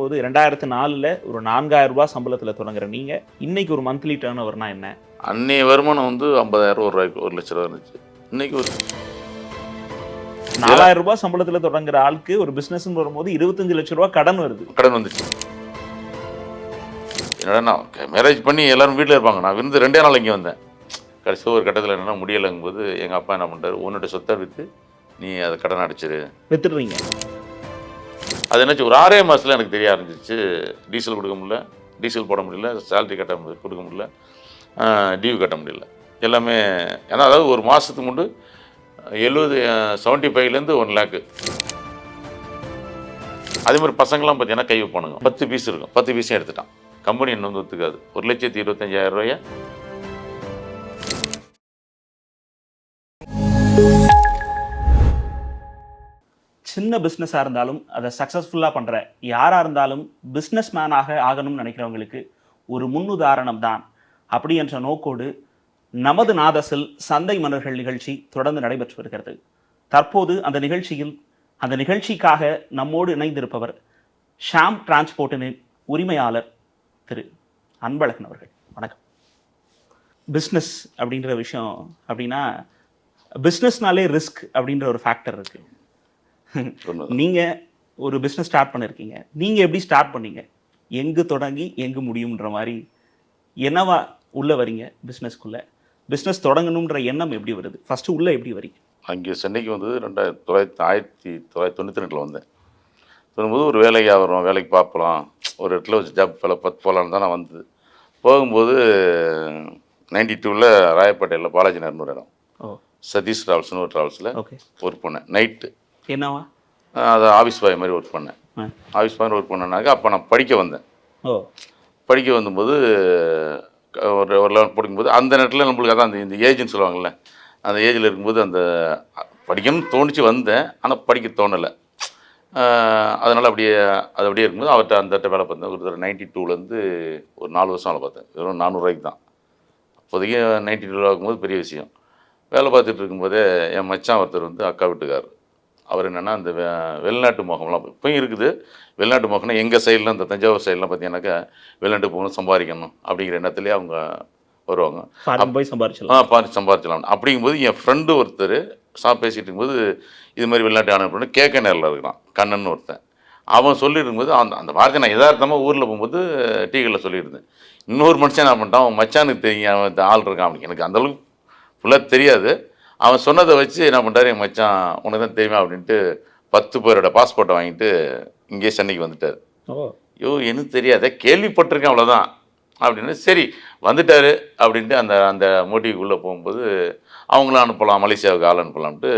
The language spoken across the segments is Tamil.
பார்க்கும்போது 2004ல் ஒரு 4000 ரூபாய் சம்பளத்தில் தொடங்குற நீங்க இன்னைக்கு ஒரு மந்த்லி டர்ன் ஓவர்னா என்ன? அன்னைய வருமானம் வந்து 50,000 1 லட்ச ரூபா இருந்துச்சு. இன்னைக்கு ஒரு 4000 ரூபாய் சம்பளத்தில் தொடங்குற ஆளுக்கு ஒரு பிசினஸ்னு வரும்போது 25 லட்சம் ரூபாய் கடன் வருது. கடன் வந்துச்சு. என்னடா மேரேஜ் பண்ணி எல்லாரும் வீட்டில் இருப்பாங்க. நான் விருந்து 2 நாள் இங்கே வந்தேன். கடைசியில் ஒரு கட்டத்தில் என்னென்னா முடியலைங்கும்போது எங்கள் அப்பா என்ன பண்ணுறாரு, உன்னோட சொத்தை விற்று நீ அதை கடன் அடைச்சிரு. வித்துடுறீங்க. அது என்னாச்சு, ஒரு 6 மாதத்தில் எனக்கு தெரிய ஆரம்பிச்சிச்சு. டீசல் கொடுக்க முடியல, டீசல் போட முடியல, சேலரி கொடுக்க முடியல, டியூ கட்ட முடியல. எல்லாமே ஏன்னா அதாவது ஒரு மாதத்துக்கு முன்பு 75,000லேருந்து 1 லேக்கு. அதே மாதிரி பசங்களாம் பார்த்தீங்கன்னா கை வைப்பானுங்க. 10 பீஸ் இருக்கும், 10 பீஸையும் எடுத்துட்டான். கம்பெனி என்ன வந்து ஒத்துக்காது. 1,25,000 ரூபாயை சின்ன பிஸ்னஸாக இருந்தாலும் அதை சக்ஸஸ்ஃபுல்லாக பண்ணுற யாராக இருந்தாலும் பிஸ்னஸ் மேனாக ஆகணும்னு நினைக்கிறவங்களுக்கு ஒரு முன்னுதாரணம் தான் அப்படி என்ற நோக்கோடு நமது நாதசில் சந்தை மன்னர்கள் நிகழ்ச்சி தொடர்ந்து நடைபெற்று வருகிறது. தற்போது அந்த நிகழ்ச்சிக்காக நம்மோடு இணைந்திருப்பவர் ஷாம் டிரான்ஸ்போர்ட்டின் உரிமையாளர் திரு அன்பழகன் அவர்கள். வணக்கம். பிஸ்னஸ் அப்படின்ற விஷயம் அப்படின்னா பிஸ்னஸ்னாலே ரிஸ்க் அப்படின்ற ஒரு ஃபேக்டர் இருக்குது. நீங்கள் ஒரு பிஸ்னஸ் ஸ்டார்ட் பண்ணியிருக்கீங்க. நீங்கள் எப்படி ஸ்டார்ட் பண்ணீங்க? எங்கு தொடங்கி எங்கு முடியுன்ற மாதிரி என்னவா உள்ளே வரீங்க பிஸ்னஸ்க்குள்ளே? பிஸ்னஸ் தொடங்கணுன்ற எண்ணம் எப்படி வருது? ஃபஸ்ட்டு உள்ளே எப்படி வரீங்க? அங்கே சென்னைக்கு வந்து 1992 வந்தேன். வரும்போது ஒரு வேலைக்கு வரும், வேலைக்கு பார்க்கலாம், ஒரு இடத்துல வச்சு ஜாப் போகலான்னு தான் நான் வந்தது. போகும்போது 92ல் ராயப்பேட்டையில் பாலாஜி நகர்னு ஒரு இடம், சதீஷ் ட்ராவல்ஸ்னு ஒரு ட்ராவல்ஸில் ஒர்க் பண்ணேன். நைட்டு என்னவா அது ஆஃபீஸ் பாய் மாதிரி ஒர்க் பண்ணேன். ஆஃபீஸ் பாய் ஒர்க் பண்ணனாக்க அப்போ நான் படிக்க வந்தேன். படிக்க வந்தபோது ஒரு லெவல் படிக்கும்போது அந்த நேரத்தில் நம்மளுக்கு அதான் இந்த ஏஜ்னு சொல்லுவாங்கள்ல, அந்த ஏஜில் இருக்கும்போது அந்த படிக்கணும்னு தோணிச்சு வந்தேன். ஆனால் படிக்க தோணலை. அதனால் அது அப்படியே இருக்கும்போது அவர்கிட்ட அந்த வேலை பார்த்தேன். ஒரு 92லேருந்து ஒரு 4 வருஷம் வேலை பார்த்தேன். வெறும் 400 ரூபாய்க்கு தான். அப்போதைக்கு 92 ஆகும்போது பெரிய விஷயம். வேலை பார்த்துட்டு இருக்கும்போதே என் மச்சான் ஒருத்தர் வந்து அக்கா வீட்டுக்கார். அவர் என்னென்னா அந்த வெளிநாட்டு மோகம்லாம் இப்போயும் இருக்குது. வெளிநாட்டு மோகம்னா எங்கள் சைடில் இந்த தஞ்சாவூர் சைட்லாம் பார்த்தீங்கன்னாக்கா வெளிநாட்டு போகணும், சம்பாதிக்கணும் அப்படிங்கிற எண்ணத்துலேயே அவங்க வருவாங்க. போய் சம்பாதிச்சலாம் சம்பாதிச்சலாம். அப்படிங்கும்போது என் ஃப்ரெண்டு ஒருத்தர் பேசிகிட்டு இருக்கும்போது இது மாதிரி வெளிநாட்டு ஆனப்போ கேட்க நேரில் இருக்கிறான், கண்ணன் ஒருத்தன். அவன் சொல்லியிருக்கும்போது அந்த வார்த்தை நான் யதார்த்தமாக ஊரில் போகும்போது டீகளில் சொல்லியிருந்தேன். இன்னொரு மனுஷன் என்ன பண்ணிட்டான், அவன் மச்சானுக்கு தெரியும் அவன் ஆள் இருக்கான் அப்படின்னு. எனக்கு அந்தளவுக்கு ஃபுல்லாக தெரியாது. அவன் சொன்னதை வச்சு என்ன பண்ணுறாரு, என் மச்சான் உனக்கு தான் தெரியுமா அப்படின்ட்டு 10 பேரோட பாஸ்போர்ட்டை வாங்கிட்டு இங்கேயே சென்னைக்கு வந்துட்டார். எனக்கு தெரியாத, கேள்விப்பட்டிருக்கேன் அவ்வளோதான் அப்படின்னு. சரி வந்துட்டார் அப்படின்ட்டு அந்த மோட்டிவ்க்குள்ளே போகும்போது அவங்களும் அனுப்பலாம், மலேசியாவுக்கு ஆள் அனுப்பலான்ட்டு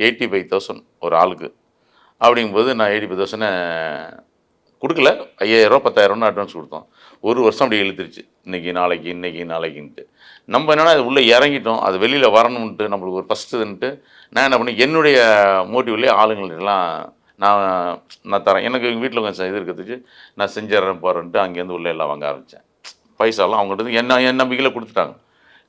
85,000 ஒரு ஆளுக்கு. அப்படிங்கும்போது நான் 85,000 கொடுக்கல, 5,000 10,000 அட்வான்ஸ் கொடுத்தோம். ஒரு வருஷம் அப்படி இழுத்துருச்சு. இன்றைக்கி நாளைக்குன்ட்டு நம்ம என்னென்னா அது உள்ளே இறங்கிட்டோம். அது வெளியில் வரணுன்ட்டு நம்மளுக்கு ஒரு ஃபஸ்ட்டுன்ட்டு நான் என்ன பண்ணி என்னுடைய மோட்டிவ்லேயே ஆளுங்களுக்கெல்லாம் நான் தரேன். எனக்கு எங்கள் வீட்டில் கொஞ்சம் இது இருக்கிறதுக்கு நான் செஞ்சிடறேன் போகிறேன்ட்டு அங்கேருந்து உள்ளே எல்லாம் வாங்க ஆரம்பித்தேன். பைசாலாம் அவங்கள்ட்ட என் நம்பிக்கையில் கொடுத்துட்டாங்க.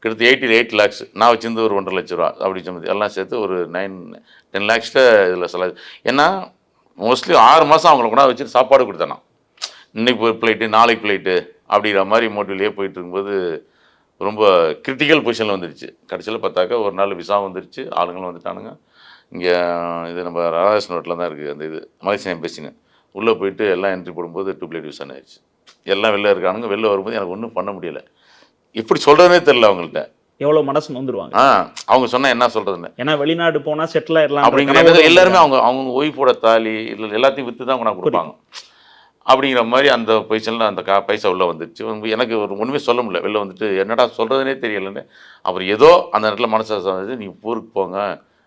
கிட்டத்தட்ட 8 lakhs. நான் வச்சிருந்து ஒரு 1.5 லட்ச ரூபா அப்படி சொன்னது எல்லாம் சேர்த்து ஒரு 10 lakhs இதில் செலவு. ஏன்னா மோஸ்ட்லி 6 மாதம் அவங்கள கூட வச்சுட்டு சாப்பாடு கொடுத்தேன். இன்றைக்கி ஒரு ஃப்ளைட்டு நாளைக்கு ஃப்ளைட்டு அப்படிங்கிற மாதிரி மோட்டிவ்லேயே போயிட்டு இருக்கும்போது ரொம்ப கிரிட்டிக்கல் பொசிஷனில் வந்துடுச்சு. கடைசியில் பார்த்தாக்கா ஒரு நாள் விசா வந்துடுச்சு, ஆளுங்களும் வந்துட்டானுங்க. இங்கே இது நம்ம ராதாகிருஷ்ணன் ரோட்டில் தான் இருக்குது அந்த இது மலேசியா எம்பசின்னு. உள்ளே போயிட்டு எல்லாம் என்ட்ரி போடும்போது 2 plate விசான்னு ஆயிடுச்சு. எல்லாம் வெளில இருக்கானுங்க. வெளில வரும்போது எனக்கு ஒன்றும் பண்ண முடியலை. எப்படி சொல்கிறதுனே தெரில அவங்கள்ட்ட. எவ்வளோ மனசு வந்துடுவாங்க. அவங்க சொன்னால் என்ன சொல்கிறதுன்னு. ஏன்னா வெளிநாடு போனால் செட்டில் ஆகிடலாம் அப்படிங்கிற எல்லாருமே அவங்க ஒய்ஃபோட தாலி இல்லை எல்லாத்தையும் விற்று தான் அவங்க கொடுப்பாங்க. அப்படிங்கிற மாதிரி அந்த பொசிஷனில் அந்த பைசா உள்ளே வந்துடுச்சு. எனக்கு ஒரு ஒன்றுமே சொல்ல முடியல. வெளில வந்துட்டு என்னடா சொல்கிறதுனே தெரியலன்னு. அப்புறம் ஏதோ அந்த நேரத்தில் மனசு வந்து நீ ஊருக்கு போங்க,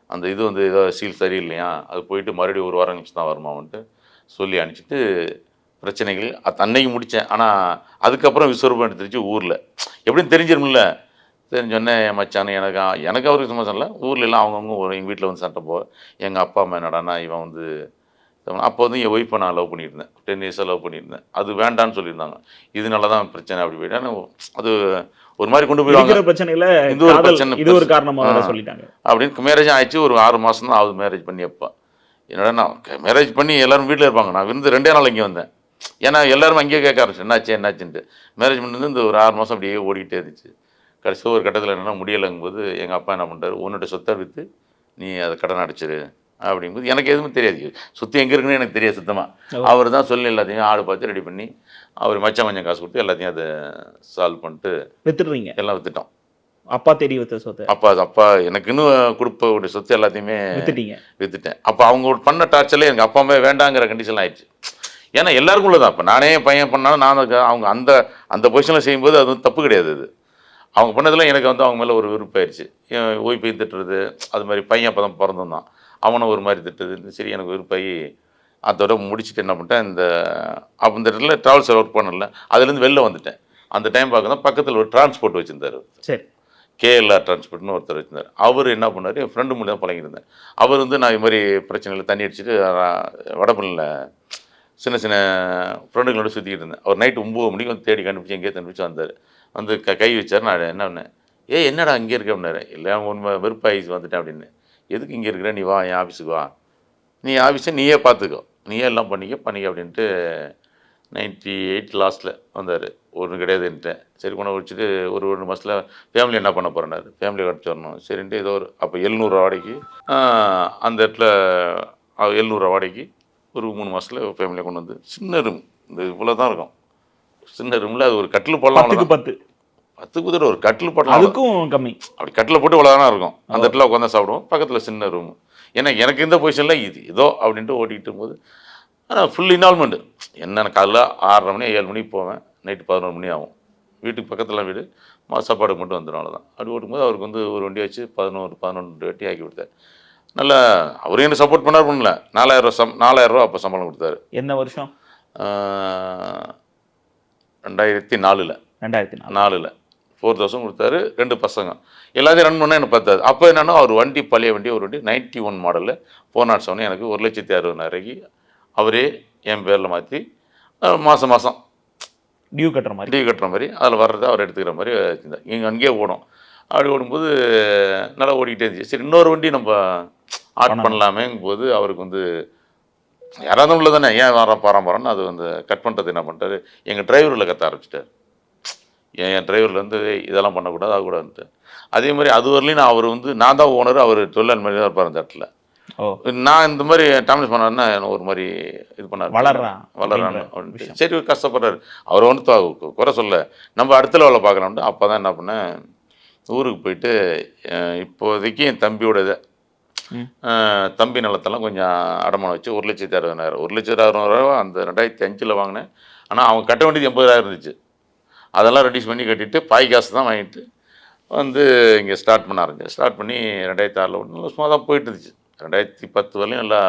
அந்த இது வந்து ஏதோ சீல் சரியில்லையா, அது போயிட்டு மறுபடியும் ஒரு வாரம் கழிச்சு தான் வருமான்ட்டு சொல்லி அனுப்பிச்சிட்டு பிரச்சனைகள் அன்னைக்கு முடித்தேன். ஆனால் அதுக்கப்புறம் விஸ்வரூபம் எடுத்துருச்சு ஊரில். எப்படின்னு தெரிஞ்சிருமில்ல. தெரிஞ்சோடனே என் மச்சானு எனக்கு அவருக்கு சந்தோஷம் இல்லை. ஊரில் எல்லாம் அவங்கவுங்க எங்கள் வீட்டில் வந்து சண்டை எங்கள் அப்பா அம்மா என்னடானா இவன் வந்து அப்போ வந்து என் ஒய்ஃபை நான் லவ் பண்ணியிருந்தேன். 10 years லவ் பண்ணியிருந்தேன். அது வேண்டான்னு சொல்லியிருந்தாங்க. இதனால தான் பிரச்சனை அப்படி போயிட்டு அது ஒரு மாதிரி கொண்டு போயிடுவாங்க. பிரச்சனையில் இது ஒரு காரணமாக சொல்லிட்டாங்க. அப்படின்னு மேரேஜ் ஆயிடுச்சு. ஒரு 6 மாதம் தான் ஆகுது மேரேஜ் பண்ணி. அப்போ என்னடா நான் மேரேஜ் பண்ணி எல்லோரும் வீட்டில் இருப்பாங்க. நான் விருந்து 2 நாள் இங்கே வந்தேன். ஏன்னா எல்லாரும் அங்கேயே கேட்க ஆரம்பிச்சு என்னாச்சுன்ட்டு. மேனேஜ்மெண்ட் வந்து இந்த ஒரு 6 மாதம் அப்படியே ஓடிக்கிட்டே இருந்துச்சு. கடைசியில் ஒரு கட்டத்தில் என்னென்னா முடியலைங்கும்போது எங்கள் அப்பா என்ன பண்ணிட்டாரு, உன்னுடைய சொத்தை விற்று நீ அதை கடன் அடைச்சிரு அப்படிங்கும்போது எனக்கு எதுவுமே தெரியாது. சொத்து எங்கே இருக்குன்னு எனக்கு தெரியாது சுத்தமாக. அவர் தான் சொல்லி எல்லாத்தையும் ஆடு பார்த்து ரெடி பண்ணி அவர் மச்சான் கொஞ்சம் காசு கொடுத்து எல்லாத்தையும் அதை சால்வ் பண்ணிட்டு வித்துடுறீங்க. எல்லாம் விற்றுட்டோம். அப்பா தேடி வித்த சொத்து அப்பா எனக்குன்னு கொடுப்ப சொத்து எல்லாத்தையுமே விற்றுட்டேன். அப்போ அவங்க பண்ண டார்ச்சரில் எனக்கு அப்பா அம்மா வேண்டாங்கிற கண்டிஷன் ஆயிடுச்சு. ஏன்னா எல்லாருக்கும் உள்ளதான். இப்போ நானே பையன் பண்ணாலும் நான் அவங்க அந்த அந்த பொசிஷனில் செய்யும்போது அது வந்து தப்பு கிடையாது. அது அவங்க பண்ணதில் எனக்கு வந்து அவங்க மேலே ஒரு விருப்பாயிருச்சு. ஓய்ப்பை திட்டுறது, அது மாதிரி பையன் அப்போ தான் பிறந்தான், அவனை ஒரு மாதிரி திட்டுறது, சரி எனக்கு விருப்பாகி அதோட முடிச்சுட்டு என்ன பண்ணிட்டேன், அப்போ இந்த இடத்துல ட்ராவல்ஸில் ஒர்க் பண்ணல, அதுலேருந்து வெளில வந்துட்டேன். அந்த டைம் பார்க்க தான் பக்கத்தில் ஒரு டிரான்ஸ்போர்ட் வச்சுருந்தார். சரி, கேஎல்ஆர் டிரான்ஸ்போர்ட்னு ஒருத்தர் வச்சுருந்தார். அவர் என்ன பண்ணார், என் ஃப்ரெண்டு மூலியம் தான் பழகியிருந்தேன். அவர் வந்து நான் இது மாதிரி பிரச்சனையில் தண்ணி அடிச்சுட்டு வடபழனியில் சின்ன சின்ன ஃப்ரெண்டுகளோட சுற்றிக்கிட்டு இருந்தேன். அவர் நைட்டு 9 மணிக்கு வந்து தேடி கண்டுபிடிச்சி எங்கேயே கண்டுபிடிச்சி வந்தார். வந்து கை வச்சார். நான் என்ன பண்ணேன், என்னடா இங்கே இருக்க அப்படின்னாரு. இல்லை உண்மை வெறுப்பாகி வந்துட்டேன் அப்படின்னு. எதுக்கு இங்கே இருக்கிற, நீ வா என் ஆஃபீஸுக்கு வா, நீ ஆஃபீஸை நீயே பார்த்துக்கோ, நீயே எல்லாம் பண்ணிக்க அப்படின்ட்டு 98 லாஸ்ட்டில் வந்தார். ஒன்றும் கிடையாதுன்ட்டேன். சரி கொண்டு வச்சுட்டு ஒரு 2 மாதத்தில் ஃபேமிலி என்ன பண்ண போகிறேன்னாரு. ஃபேமிலி கழிச்சு வரணும் சரின்ட்டு ஏதோ ஒரு அப்போ 700 வாடகைக்கு அந்த இடத்துல 700 வாடகைக்கு ஒரு 3 மாதத்தில் ஃபேமிலியை கொண்டு வந்து சின்ன ரூம், இந்த இவ்வளோ தான் இருக்கும் சின்ன ரூமில். அது ஒரு கட்டில் போடலாம், 10 ஒரு கட்டில் போடலாம், அதுக்கும் கம்மி. அப்படி கட்டில் போட்டு இவ்வளோ தானே இருக்கும். அந்த இடத்துல உட்காந்து சாப்பிடுவோம். பக்கத்தில் சின்ன ரூம். ஏன்னா எனக்கு இந்த பொசிஷனில் இது ஏதோ அப்படின்ட்டு ஓட்டிகிட்டு இருக்கும்போது ஆனால் ஃபுல் இன்வால்மெண்ட்டு. என்னென்ன காலைல 6:30 மணி 7 மணிக்கு போவேன், நைட்டு 11 மணி ஆகும். வீட்டுக்கு பக்கத்தில் வீடு, சாப்பாடுக்கு மட்டும் வந்துடும், அவ்வளோதான். அப்படி ஓட்டும்போது அவருக்கு வந்து ஒரு வண்டி வச்சு 11 வண்டி ஆக்கி கொடுத்தாரு. நல்லா அவரும் எனக்கு சப்போர்ட் பண்ணார். பண்ணல 4000 அப்போ சம்பளம் கொடுத்தாரு. என்ன வருஷம்? 2004 4000 கொடுத்தாரு. 2 பசங்க எல்லாத்தையும் ரன் பண்ணால் எனக்கு பார்த்தாது. அப்போ என்னென்னா அவர் வண்டி பழைய வண்டி, ஒரு வண்டி 91 மாடலில் 407 எனக்கு 1,60,000 அவரே என் பேரில் மாற்றி மாதம் டியூ கட்டுற மாதிரி அதில் வர்றதை அவர் எடுத்துக்கிற மாதிரி வச்சுருந்தார். இங்கே அங்கேயே ஓடும். அப்படி ஓடும்போது நல்லா ஓடிக்கிட்டே இருந்துச்சு. சரி இன்னொரு வண்டி நம்ம ஆட் பண்ணலாமேங்கும் போது அவருக்கு வந்து யாராவது உள்ள தானே, ஏன் போகிறான்னு அது வந்து கட் பண்ணுறது என்ன பண்ணிட்டாரு, எங்கள் டிரைவரில் கற்ற ஆரம்பிச்சிட்டார். என் டிரைவரில் வந்து இதெல்லாம் பண்ணக்கூடாது ஆகக்கூடாதுன்ட்டு. அதே மாதிரி அது வரலையும் அவர் வந்து நான் தான் ஓனர், அவர் தொழிலாளி மாதிரி தான் இருப்பார் அந்த இடத்துல. நான் இந்த மாதிரி டாமினேட் பண்ணாருன்னா ஒரு மாதிரி இது பண்ணார், வளர்றான்னு அப்படின்ட்டு. சரி கஷ்டப்படுறாரு. அவர் வந்து குறை சொல்ல, நம்ம அடுத்த லெவலில் பார்க்கலாம்ட்டு. அப்போ தான் என்ன பண்ணேன், ஊருக்கு போயிட்டு இப்போதைக்கு என் தம்பியோட இதை தம்பி நிலத்தெல்லாம் கொஞ்சம் அடமானம் வச்சு 1,60,000 1,60,000 அந்த 2005 வாங்கினேன். ஆனால் அவங்க கட்ட வேண்டியது 80,000 இருந்துச்சு. அதெல்லாம் ரெடியூஸ் பண்ணி கட்டிட்டு பாய் காசு தான் வாங்கிட்டு வந்து இங்கே ஸ்டார்ட் பண்ண ஆரம்பிச்சேன். ஸ்டார்ட் பண்ணி 2006 ஒன்று சும்மா தான் போயிட்டு இருந்துச்சு. 2010 வரையும் நல்லா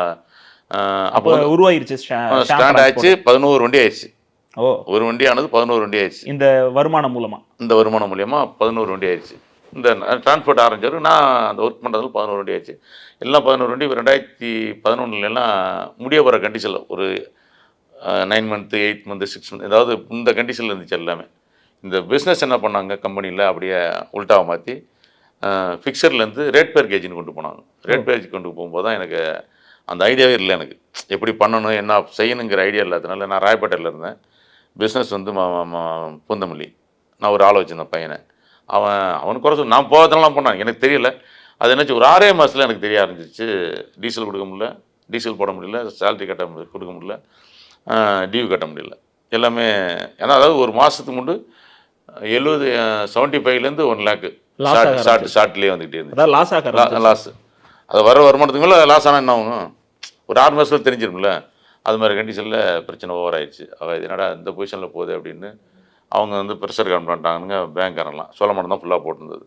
அப்போ உருவாயிருச்சு. ஸ்டாண்ட் ஆயிடுச்சு. 11 வண்டி ஆயிடுச்சு. ஒரு வண்டி ஆனது 11 வண்டி ஆயிடுச்சு. இந்த வருமானம் மூலமாக 11 வண்டி ஆயிடுச்சு. இந்த டிரான்ஸ்போர்ட் ஆரம்பிச்சாரு. நான் அந்த ஒர்க் பண்ணுறதுல 11 வண்டி ஆயிடுச்சு. எல்லாம் 11 வண்டி 2011 முடிய போகிற கண்டிஷனில் ஒரு 9 மந்த்து 8 மந்த்து 6 மந்த் ஏதாவது இந்த கண்டிஷனில் இருந்துச்சு எல்லாமே. இந்த பிஸ்னஸ் என்ன பண்ணாங்க கம்பெனியில், அப்படியே உல்ட்டாவை மாற்றி ஃபிக்சர்லேருந்து ரேட் பேர் கேஜின்னு கொண்டு போனாங்க. ரேட் பேர் கொண்டு போகும்போது தான் எனக்கு அந்த ஐடியாவே இல்லை. எனக்கு எப்படி பண்ணணும் என்ன செய்யணுங்கிற ஐடியா இல்லாததுனால நான் ராயப்பேட்டையில் இருந்தேன். பிஸ்னஸ் வந்து பூந்தமல்லி. நான் ஒரு ஆளை வச்சுருந்தேன் பையனை. அவனுக்கு குறை சொல்லி நான் போகிறதுலாம் பண்ணான், எனக்கு தெரியல. அது என்னாச்சு, ஒரு 6 மாதத்தில் எனக்கு தெரிய ஆரம்பிச்சிச்சு. டீசல் கொடுக்க முடியல, டீசல் போட முடியல, சேலரி கொடுக்க முடியல, டியூ கட்ட முடியல, எல்லாமே. ஏன்னா அதாவது ஒரு மாதத்துக்கு முன்பு 75,000 1 லேக்கு ஷார்ட்லேயே வந்துக்கிட்டே இருந்துச்சு. லாஸ். அது வர வருமானத்துக்கு மேலே லாஸ் ஆனால் என்ன ஆகும், ஒரு 6 மாதத்தில் தெரிஞ்சிருக்கும்ல. அது மாதிரி கண்டிஷனில் பிரச்சனை ஓவர் ஆயிடுச்சு. இது என்னடா இந்த பொசிஷனில் போகுது அப்படின்னு அவங்க வந்து ப்ரெஷர் கான் பண்ணிட்டாங்க. பேங்க்காரெல்லாம் சொல்ல மாட்டோம் தான் ஃபுல்லாக போட்டிருந்தது.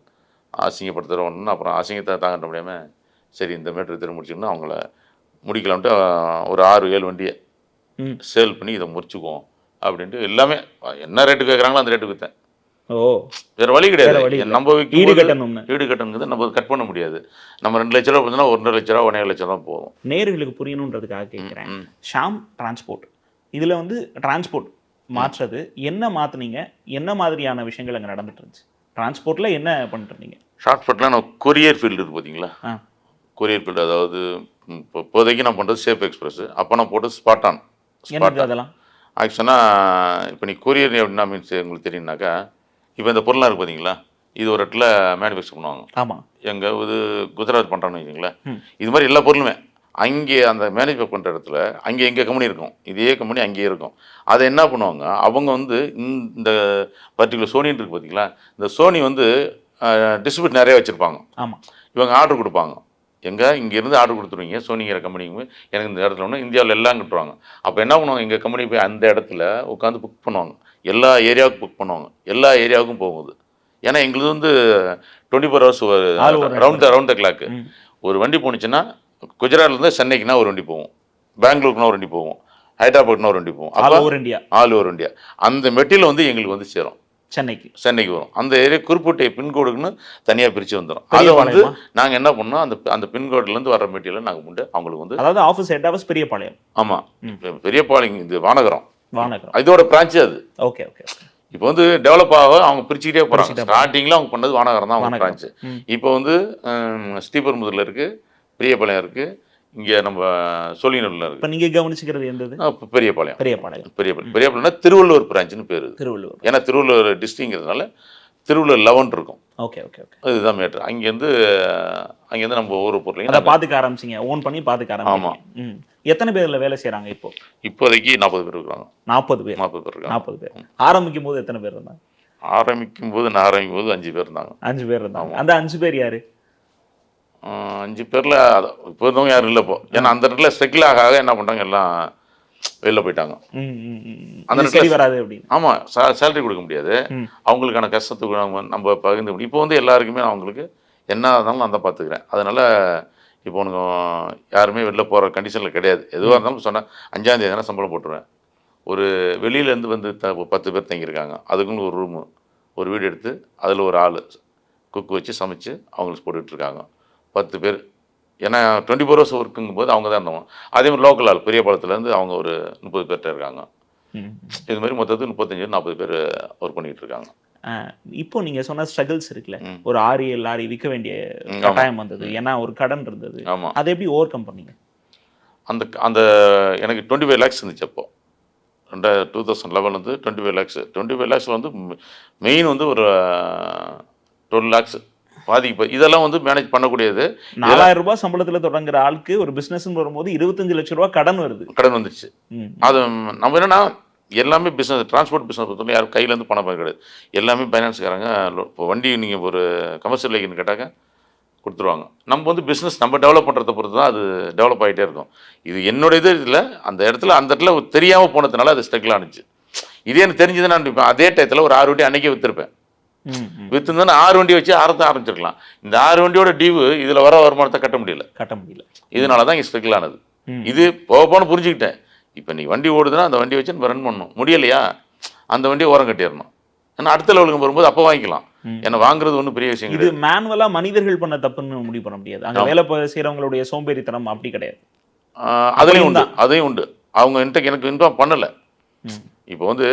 அசிங்கப்படுத்துகிற ஒன்று. அப்புறம் அசிங்கத்தை தாங்கிட்ட முடியாமல் சரி இந்த மேட்ரு திரும்ப முடிச்சுக்கணும், அவங்கள முடிக்கலாம்ட்டு ஒரு 6-7 வண்டியை சேல் பண்ணி இதை முடிச்சுக்குவோம் அப்படின்ட்டு எல்லாமே என்ன ரேட்டு கேட்குறாங்களோ அந்த ரேட்டுக்கு விற்றேன். வேறு வழி கிடையாது. நம்ம ஈடு கட்டணுங்கிறது நம்ம கட் பண்ண முடியாது. நம்ம 2 லட்ச ரூபா பார்த்தோன்னா 1.5 லட்ச ரூபா 1.5 லட்ச ரூபா போகும். நேர்களுக்கு புரியணுன்றதுக்காக கேட்குறேன். ஷாம் டிரான்ஸ்போர்ட் இதில் வந்து டிரான்ஸ்போர்ட் மாற்றுறது என்ன மாற்றினீங்க, என்ன மாதிரியான விஷயங்கள் அங்கே நடந்துட்டு இருந்துச்சு? டிரான்ஸ்போர்ட்டில் என்ன பண்ணிட்டு இருந்தீங்க? ஷார்ட்போர்ட்டில் நான் கொரியர் ஃபீல்டு இருக்குது பார்த்தீங்களா, கொரியர் ஃபீல்டு. அதாவது இப்போதைக்கு நான் பண்ணுறது சேஃப் எக்ஸ்பிரஸ். அப்போ நான் போட்டு ஸ்பாட்டான். அதெல்லாம் ஆக்சுவலாக இப்போ நீ கொரியர் எப்படின்னா மீன்ஸ் உங்களுக்கு தெரியும்னாக்கா, இப்போ இந்த பொருளாக இருக்குது பார்த்தீங்களா, இது ஒரு இடத்துல மேனுஃபேக்சர் பண்ணுவாங்க. ஆமாம். எங்கள் இது குஜராத் பண்ணுறான்னு வச்சுங்களேன். ம். இது மாதிரி எல்லா பொருளுமே அங்கே அந்த மேனுஃபேக்சர் பண்ணுற இடத்துல அங்கே எங்கள் கம்பெனி இருக்கும், இதே கம்பெனி அங்கேயே இருக்கும். அதை என்ன பண்ணுவாங்க, அவங்க வந்து இந்த பர்டிகுலர் சோனின்னு இருக்குது பார்த்தீங்களா, இந்த சோனி வந்து டிஸ்ட்ரிபியூட் நிறைய வச்சுருப்பாங்க. ஆமாம். இவங்க ஆர்டர் கொடுப்பாங்க, இங்கேருந்து ஆர்டர் கொடுத்துருவீங்க சோனிங்கிற கம்பெனிக்கு, எனக்கு இந்த இடத்துல ஒன்று இந்தியாவில் எல்லாம் கட்டுருவாங்க. அப்போ என்ன பண்ணுவாங்க, எங்கள் கம்பெனி போய் அந்த இடத்துல உட்காந்து புக் பண்ணுவாங்க, எல்லா ஏரியாவுக்கும் புக் பண்ணுவாங்க, எல்லா ஏரியாவுக்கும் போகுது. ஏன்னா எங்களுக்கு வந்து 24 hours ரவுண்ட் த கிளாக்கு. ஒரு வண்டி போணுச்சுன்னா குஜராத்லேருந்து சென்னைக்குனா ஒரு வண்டி போகும், பெங்களூருக்குனா ஒரு வண்டி போகும், ஹைதராபாத்னா ஒரு வண்டி போகும், all over India. All over India. அந்த மெட்டீரியல் வந்து எங்களுக்கு வந்து சேரும் சென்னைக்கு வரும். அந்த ஏரியா குறிப்பிட்ட பின்கோடுக்குன்னு தனியாக பிரித்து வந்துடும். அதை வந்து நாங்கள் என்ன பண்ணோம், அந்த பின்கோட்லேருந்து வர மெட்டீரியல் நாங்கள் கொண்டு அவங்களுக்கு வந்து, அதாவது ஆஃபீஸ் ஹெட் ஆஃபீஸ் பெரியபாளையம். ஆமாம், பெரியபாளையம் இது வானகரம், வானகரம் இதோட பிரான்ச்சு அது. Okay okay. இப்போ வந்து டெவலப் ஆக அவங்க பிரிச்சுக்கிட்டே போகிறாங்க. ஸ்டார்டிங்கில் அவங்க பண்ணது வானகரம் தான் அவங்க பிரான்ச்சு. இப்போ வந்து ஸ்ரீபெரும்புதூரில் இருக்குது, பெரியபாளையம் இருக்குது, இங்கே நம்ம சோழிங்கநல்லூரில் இருக்குது. இப்போ நீங்கள் கவனிச்சுக்கிறது எந்தது? பெரியபாளையம். பெரியபாளையம் பெரியபாளையம்னா திருவள்ளூர் பிரான்ச்சுன்னு பேர். திருவள்ளூர். ஏன்னா திருவள்ளூர் டிஸ்ட்ரிக்ட்ங்கிறதுனால திருவள்ளூர் 11 இருக்கும். Okay okay okay. அதுதான் மேட்ரு. அங்கேருந்து நம்ம ஒவ்வொரு பொருளையும் அதை பார்த்துக்க ஆரம்பிச்சிங்க, ஓன் பண்ணி பார்த்துக்க ஆரம்பிச்சிங்க. ஆமாம். எத்தனை பேரில் வேலை செய்கிறாங்க இப்போ? இப்போதைக்கு 40 பேர் இருக்காங்க. 40 பேர். 40 பேர் இருக்காங்க. 40 பேர். ஆரம்பிக்கும் போது எத்தனை பேர் இருந்தாங்க? நான் ஆரம்பிக்கும் போது 5 பேர் இருந்தாங்க. 5 பேர் இருந்தாங்க. அந்த 5 பேர் யாரு? 5 பேரில் இப்போ இருந்தவங்க யாரும் இல்லை இப்போ. ஏன்னா அந்த இடத்துல செட்டில் ஆக என்ன பண்ணுறாங்க, எல்லாம் வெளில போயிட்டாங்க. அந்த சரி வராது அப்படின்னு. ஆமாம், சேலரி கொடுக்க முடியாது, அவங்களுக்கான கஷ்டத்துக்கு நம்ம பகிர்ந்து முடியும். இப்போ வந்து எல்லாருக்குமே அவங்களுக்கு என்ன இருந்தாலும் நான் தான் பார்த்துக்கிறேன். அதனால் இப்போ உனக்கு யாருமே வெளில போகிற கண்டிஷனில் கிடையாது. எதுவாக இருந்தாலும் சொன்னால் 5ஆம் தேதி தானே சம்பளம் போட்டுருவேன். ஒரு வெளியிலேருந்து வந்து 10 பேர் தங்கியிருக்காங்க, அதுக்குன்னு ஒரு ரூமு, ஒரு வீடு எடுத்து அதில் ஒரு ஆள் குக்கு வச்சு சமைச்சு அவங்களுக்கு போட்டுட்ருக்காங்க 10 பேர். ஏன்னா 24 hours ஒர்க்குங்கும் போது அவங்க தான் இருந்தவங்க. அதே மாதிரி லோக்கல் ஆள் பெரியபாளையத்துலேருந்து அவங்க ஒரு 30 பேர்கிட்ட இருக்காங்க. இது மாதிரி மொத்தத்துக்கு 35-40 பேர் ஒர்க் பண்ணிகிட்டு இருக்காங்க. இப்போ நீங்கள் சொன்ன ஸ்ட்ரகிள்ஸ் இருக்குல்ல, ஒரு 6-7 லாரி விற்க வேண்டிய கட்டாயம் வந்தது, ஏன்னா ஒரு கடன் இருந்தது. ஆமாம். அதை எப்படி ஓவர் கம் பண்ணீங்க? அந்த எனக்கு 25 lakhs இருந்துச்சு அப்போ. 2011 வந்து 25 lakhs. 25 lakhs வந்து மெயின் வந்து ஒரு 12 lakhs பாதிக்கு. இதெல்லாம் வந்து மேனேஜ் பண்ணக்கூடியது. 4000 ரூபாய் சம்பளத்தில் தொடங்குற ஆளுக்கு ஒரு பிஸ்னஸ்ன்னு வரும்போது 25 லட்சம் ரூபாய் கடன் வருது. கடன் வந்துச்சு. அது நம்ம என்னன்னா எல்லாமே பிஸ்னஸ், டிரான்ஸ்போர்ட் பிஸ்னஸ் பொறுத்தவரை யாரும் கையிலேருந்து பணம் கிடையாது. எல்லாமே ஃபைனான்ஸ்காரங்க. இப்போ வண்டி நீங்கள் ஒரு கமர்ஷியல் வெஹிக்கிள்னு கேட்டாக்க கொடுத்துருவாங்க. நம்ம வந்து பிஸ்னஸ் நம்ம டெவலப் பண்ணுறதை பொறுத்து தான் அது டெவலப் ஆகிட்டே இருக்கும். இது என்னோட இது இல்லை, அந்த இடத்துல தெரியாமல் போனதுனால அது ஸ்ட்ரகிள் ஆனிச்சு. இதே எனக்கு தெரிஞ்சதுன்னா நான் அதே டயத்தில் ஒரு 6 வண்டி அன்றைக்கே விற்றுருப்பேன். விற்றுருந்தா 6 வண்டி வச்சு ஆரம்பிச்சிருக்கலாம். இந்த 6 வண்டியோட டியூ இதில் வர வருமானத்தை கட்ட முடியல. இதனால தான் இங்கே ஸ்ட்ரகிள் ஆனது. இது போகணும்னு புரிஞ்சுக்கிட்டேன். இப்போ நீ வண்டி ஓடுதுன்னா அந்த வண்டி வச்சு நம்ம ரன் பண்ணணும். முடியலையா அந்த வண்டியை ஓரம் கட்டிடணும். ஏன்னா அடுத்த லெவலுக்கு வரும்போது அப்போ வாங்கிக்கலாம். ஏன்னா வாங்குறது ஒன்றும் பெரிய விஷயம் இது மேனுவலா மனிதர்கள் பண்ண தப்புன்னு முடிவு பண்ண முடியாது. அங்கே வேலை செய்கிறவங்களுடைய சோம்பேறித்தனம் அப்படி கிடையாது. அதையும் உண்டு. அவங்க எனக்கு இன்ஃபார்ம் பண்ணலை. இப்போ வந்து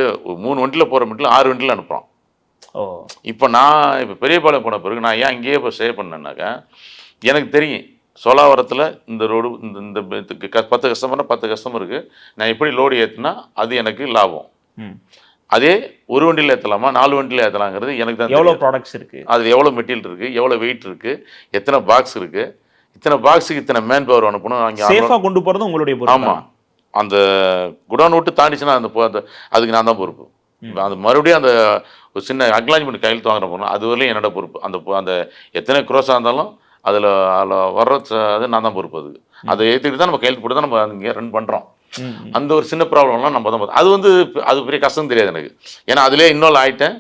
3 வண்டியில் போகிற மட்டும் 6 வண்டியில் அனுப்புகிறோம். இப்போ நான் பெரியபாளையம் போன பிறகு நான் ஏன் இங்கேயே இப்போ ஸ்டே பண்ணேன்னாக்கா, எனக்கு தெரியும் சோலாவரத்தில் இந்த ரோடு இந்த 10 கஸ்டமர்னா 10 கஸ்டமருக்கு நான் எப்படி லோடு ஏற்றுனா அது எனக்கு லாபம். அதே ஒரு வண்டியில் ஏற்றலாமா 4 வண்டியில் ஏற்றலாங்கிறது எனக்கு தான். எவ்வளோ ப்ராடக்ட்ஸ் இருக்குது, அதில் எவ்வளோ மெட்டீரியல் இருக்குது, எவ்வளோ வெயிட் இருக்குது, எத்தனை பாக்ஸ் இருக்குது, இத்தனை பாக்ஸுக்கு இத்தனை மேன் பவர் அனுப்பணும். அங்கே சேஃபாக கொண்டு போகிறது உங்களுடைய பொறுப்பு. ஆமாம், அந்த குடோன் விட்டு தாண்டிச்சுன்னா அதுக்கு நான் தான் பொறுப்பு. அது மறுபடியும் அந்த ஒரு சின்ன அக்னாலஜ்மெண்ட் கையெழுத்து வாங்குற போனால் அது வரலையும் என்னோட பொறுப்பு. அந்த எத்தனை க்ரோஸாக இருந்தாலும் அதில் வர்ற அது நான் தான் பொறுப்பு. அதை ஏற்றுக்கிட்டு தான் நம்ம கையெழுத்து போட்டு தான் நம்ம இங்கே ரன் பண்ணுறோம். அந்த ஒரு சின்ன ப்ராப்ளம்லாம் நம்ம தான் அது வந்து அது பெரிய கஷ்டம் தெரியாது எனக்கு. ஏன்னா அதிலே இன்வால்வ் ஆகிட்டேன்.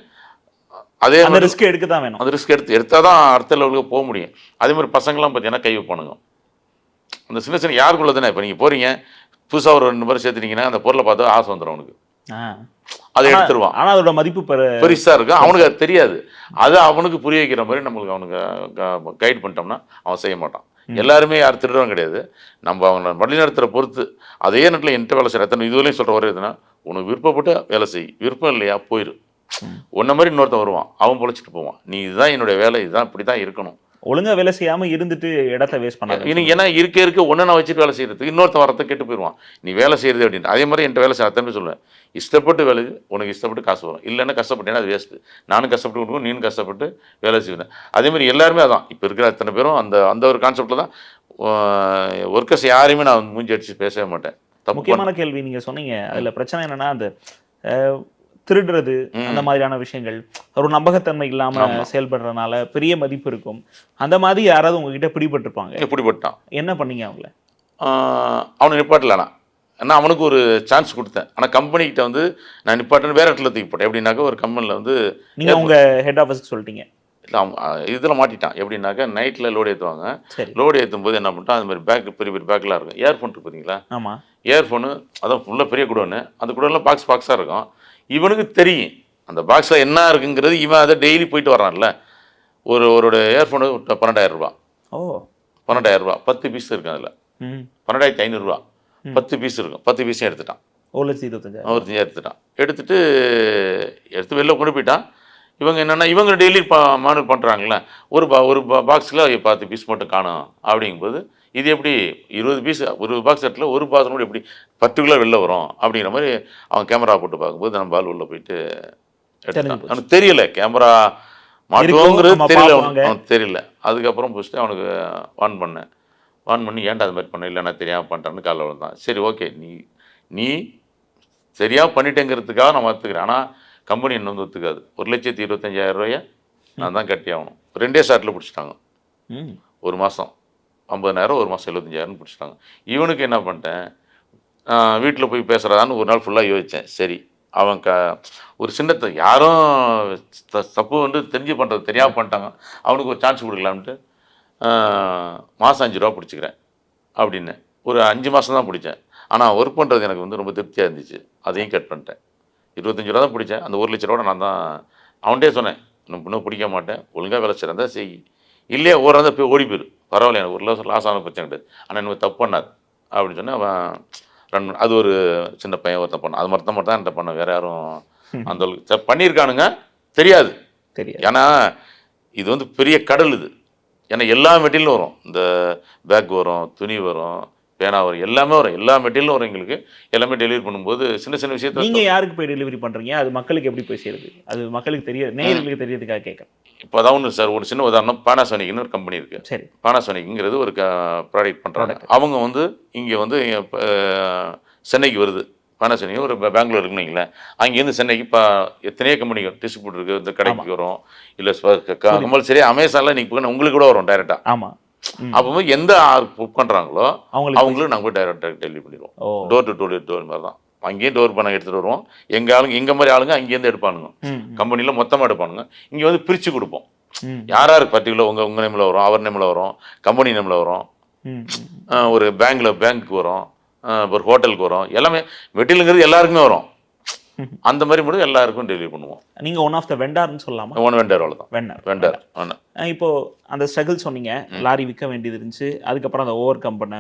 அதே மாதிரி ரிஸ்க் எடுக்க தான் வேணும். அந்த ரிஸ்க் எடுத்தால் தான் அடுத்த லெவலுக்கு போக முடியும். அதே மாதிரி பசங்களாம் பார்த்தீங்கன்னா கை வைப்பானுங்க. அந்த சின்ன சின்ன யாருக்குள்ள தானே இப்போ நீங்கள் போகிறீங்க புதுசாக ஒரு 2 பேர் சேர்த்துட்டீங்கன்னா அந்த பொருளை பார்த்து ஆசை வந்துடும் அவனுக்கு. அதை எடுத்துருவான். ஆனால் அதோட மதிப்பு பெருசாக இருக்கும். அவனுக்கு அது தெரியாது. அதை அவனுக்கு புரிய வைக்கிற மாதிரி நம்மளுக்கு அவனுக்கு கைட் பண்ணிட்டோம்னா அவன் செய்ய மாட்டான். எல்லாருமே யார் திருடுறவங்க கிடையாது. நம்ம அவங்க வழிநடத்துகிற பொறுத்து. அதே நேரத்தில் என்கிட்ட வேலை செய்கிற எத்தனை இதுவரையும் சொல்கிற வரை எதுனா உனக்கு விருப்பப்பட்டு வேலை செய், விருப்பம் இல்லையா போயிரு. ஒன்றை மாதிரி இன்னொருத்தன் வருவான், அவன் பொழைச்சிட்டு போவான். நீ இதுதான் என்னுடைய வேலை, இதுதான் இப்படி தான் இருக்கணும் ஒழுங்கா வேலை செய்யாம இருந்துட்டு இடத்த வேஸ்ட் பண்ணாங்க. இன்னைக்கு ஏன்னா இருக்க ஒன்று நான் வச்சுட்டு வேலை செய்யறதுக்கு இன்னொருத்த வரத்தை கெட்டு போயிடுவான். நீ வேலை செய்யறது அப்படின்ட்டு அதே மாதிரி என்கிட்ட வேலை செய்ய அத்தனை சொல்லுவேன். இஷ்டப்பட்டு வேலை உனக்கு இஷ்டப்பட்டு காசு வரும், இல்லைன்னா கஷ்டப்பட்டேன்னா அது வேஸ்ட்டு. நானும் கஷ்டப்பட்டு கொடுக்கும், நீனும் கஷ்டப்பட்டு வேலை செய்வேன். அதே மாதிரி எல்லாருமே அதான் இப்போ இருக்கிற அத்தனை பேரும் அந்த அந்த ஒரு கான்செப்டில் தான் ஒர்க்கர்ஸ் யாரையுமே நான் மூஞ்சி அடிச்சு பேசவே மாட்டேன். முக்கியமான கேள்வி நீங்க சொன்னீங்க. அதுல பிரச்சனை என்னன்னா அந்த திருடுறது அந்த மாதிரியான விஷயங்கள் ஒரு நம்பகத்தன்மை இல்லாம செயல்படுறதுனால பெரிய மதிப்பு இருக்கும். அந்த மாதிரி யாராவது உங்ககிட்ட பிடிபட்டிருப்பாங்க? பிடிபட்டான். என்ன பண்ணீங்க அவங்கள? அவனை நிப்பாட்டலண்ணா. ஏன்னா அவனுக்கு ஒரு சான்ஸ் கொடுத்தேன். ஆனால் கம்பெனிக்கிட்ட வந்து நான் நிப்பாட்டேன்னு வேற இடத்துல தூக்கி போட்டேன். எப்படின்னாக்கா ஒரு கம்பெனியில் வந்து நீங்க உங்க ஹெட் ஆஃபீஸ்க்கு சொல்லிட்டீங்க. இல்லை அவன் இதில் மாட்டிட்டான். எப்படின்னாக்கா நைட்டில் லோடு ஏற்றுவாங்க. லோடு ஏற்றும் போது என்ன பண்ணிட்டான், அது மாதிரி பேக் பெரிய பெரிய பேக்கெலாம் இருக்கும். இயர்ஃபோன் இருக்கு பார்த்தீங்களா? ஆமாம். இயர்ஃபோனு அதான் ஃபுல்லாக பெரிய குடோன்னு, அந்த குடோனில் பாக்ஸாக இருக்கும். இவனுக்கு தெரியும் அந்த பாக்ஸில் என்ன இருக்குங்கிறது. இவன் அதை டெய்லி போயிட்டு வரான்ல. ஒரு இயர்ஃபோனு 12,000 ரூபா. ஓ 12,000 ரூபா 10 பீஸ் இருக்கும். அதில் 12,500 ரூபா 10 பீஸ் இருக்கும். 10 பீஸையும் எடுத்துட்டான். 1,25,000 எடுத்துட்டான். எடுத்து வெளில கொண்டு போயிட்டான். இவங்க என்னென்னா இவங்க டெய்லி மானிட்டர் பண்ணுறாங்களே, ஒரு பாக்ஸில் 10 பீஸ் மட்டும் காணும். அப்படிங்கும்போது இது எப்படி 20 பீஸ் ஒரு பாக்ஸ் செட்டில் ஒரு பாக்ஸ் கூட எப்படி பர்டிகுலர் வெளில வரும் அப்படிங்கிற மாதிரி அவன் கேமரா போட்டு பார்க்கும்போது நம்ம பால் உள்ள போயிட்டு எடுத்தான். அவனுக்கு தெரியல கேமரா மாட்டுவோங்கிறது அவனுக்கு தெரியல. அதுக்கப்புறம் பிடிச்சிட்டு அவனுக்கு வான் பண்ணி ஏன்டா அது மாதிரி பண்ண, இல்லை நான் தெரியாமல் பண்ணிட்டேன்னு காலைல விழுந்தான். சரி ஓகே, நீ சரியாக பண்ணிட்டேங்கிறதுக்காக நான் ஒத்துக்கிறேன். ஆனால் கம்பெனி என்ன வந்து ஒத்துக்காது. 1,25,000 ரூபாயை நான் தான் கட்டி ஆகணும். 2 ஷாட்டில் பிடிச்சிட்டாங்க. ஒரு மாதம் 50,000, ஒரு மாதம் 75,000 பிடிச்சிட்டாங்க. இவனுக்கு என்ன பண்ணிட்டேன், வீட்டில் போய் பேசுகிறான்னு ஒரு நாள் ஃபுல்லாக யோசித்தேன். சரி அவன் ஒரு சின்னத்தை யாரும் தப்பு வந்து தெரிஞ்சு பண்ணுறது தெரியாமல் பண்ணிட்டாங்க, அவனுக்கு ஒரு சான்ஸ் கொடுக்கலான்ட்டு மாதம் 5 ரூபா பிடிச்சிக்கிறேன் அப்படின்னு ஒரு 5 மாதம் தான் பிடிச்சேன். ஆனால் ஒர்க் பண்ணுறது எனக்கு வந்து ரொம்ப திருப்தியாக இருந்துச்சு. அதையும் கட் பண்ணிட்டேன். 25 ரூபா தான் பிடிச்சேன். அந்த 1,00,000 ரூபா நான் தான் அவன்கிட்டே சொன்னேன், இன்னும் பிடிக்க மாட்டேன், ஒழுங்காக வேலை செய்கிறதா செய், இல்லையா ஓடுறதா போய் ஓடி போயிரு, பரவாயில்ல எனக்கு 1,00,000 லாஸ் ஆன பிரச்சனை கிடையாது, ஆனால் எனக்கு தப்பு பண்ணாது அப்படின்னு சொன்னேன். அவன் அது ஒரு சின்ன பையன் ஒருத்தன் பண்ணான். அது மட்டும் தான் என்கிட்ட பண்ண, வேறு யாரும் அந்த அளவுக்கு பண்ணியிருக்கானுங்க தெரியாது. ஏன்னா இது வந்து பெரிய கடல் இது. ஏன்னா எல்லா மெட்டீரியலும் வரும். இந்த பேக் வரும், துணி வரும், பேனா வரும், எல்லாமே வரும். எல்லா மெட்டீரியலும் வரும். எங்களுக்கு எல்லாமே டெலிவரி பண்ணும்போது சின்ன சின்ன விஷயத்தை நீங்கள் யாருக்கு போய் டெலிவரி பண்ணுறீங்க, அது மக்களுக்கு எப்படி போய் சேருது? அது மக்களுக்கு தெரியாது, நேயர்களுக்கு தெரியறதுக்காக கேட்குறேன். இப்போ அதான் ஒன்று சார், ஒரு சின்ன உதாரணம், பானாசோனிக்னு ஒரு கம்பெனி இருக்குது. சரி, பானாசோனிக்ங்கிறது ஒரு ப்ராடக்ட் பண்ணுறாங்க. அவங்க வந்து இங்கே வந்து சென்னைக்கு வருது. பானாசோனிக் ஒரு பெங்களூர் இருக்குன்னு அங்கேருந்து சென்னைக்கு இப்போ எத்தனையோ கம்பெனி டிஸ்ட்ரிபியூட்டர் இருக்குது, இந்த கடைக்கு வரும். இல்லை கம்பல்சரி அமேசானில் நீங்கள் போய் உங்களுக்கு கூட வரும் டைரெக்டாக. ஆமாம். அப்போ எந்த புக் பண்ணுறாங்களோ அவங்களுக்கு நாங்கள் போய் டைரெக்டாக டெலிவரி பண்ணிடுவோம். டோர் டு டோர் மாதிரி தான். அங்கேயும் டோர் பண்ண எடுத்துகிட்டு வருவோம். எங்கள் ஆளுங்க எங்கள் மாதிரி ஆளுங்க அங்கேருந்து எடுப்பானுங்க. கம்பெனியில் மொத்தமாக எடுப்பானுங்க. இங்கே வந்து பிரித்து கொடுப்போம். யாருக்கு பர்டிகுலர் உங்கள் நேமில் வரும், அவர் நேமில் வரும், கம்பெனி நேமில் வரும், ஒரு பேங்க்கு வரும், ஒரு ஹோட்டலுக்கு வரும். எல்லாமே மெட்டீரியலுங்கிறது எல்லாருக்குமே வரும். அந்த மாதிரி மட்டும் எல்லாருக்கும் டெலிவரி பண்ணுவோம். நீங்கள் ஒன் ஆஃப் த வெண்டார்னு சொல்லலாமா? ஒன் வெண்டர், அவ்வளோதான். வெண்டர். இப்போது அந்த ஸ்ட்ரகிள் சொன்னீங்க, லாரி விற்க வேண்டியது இருந்துச்சு, அதுக்கப்புறம் அந்த ஓவர் கம் பண்ண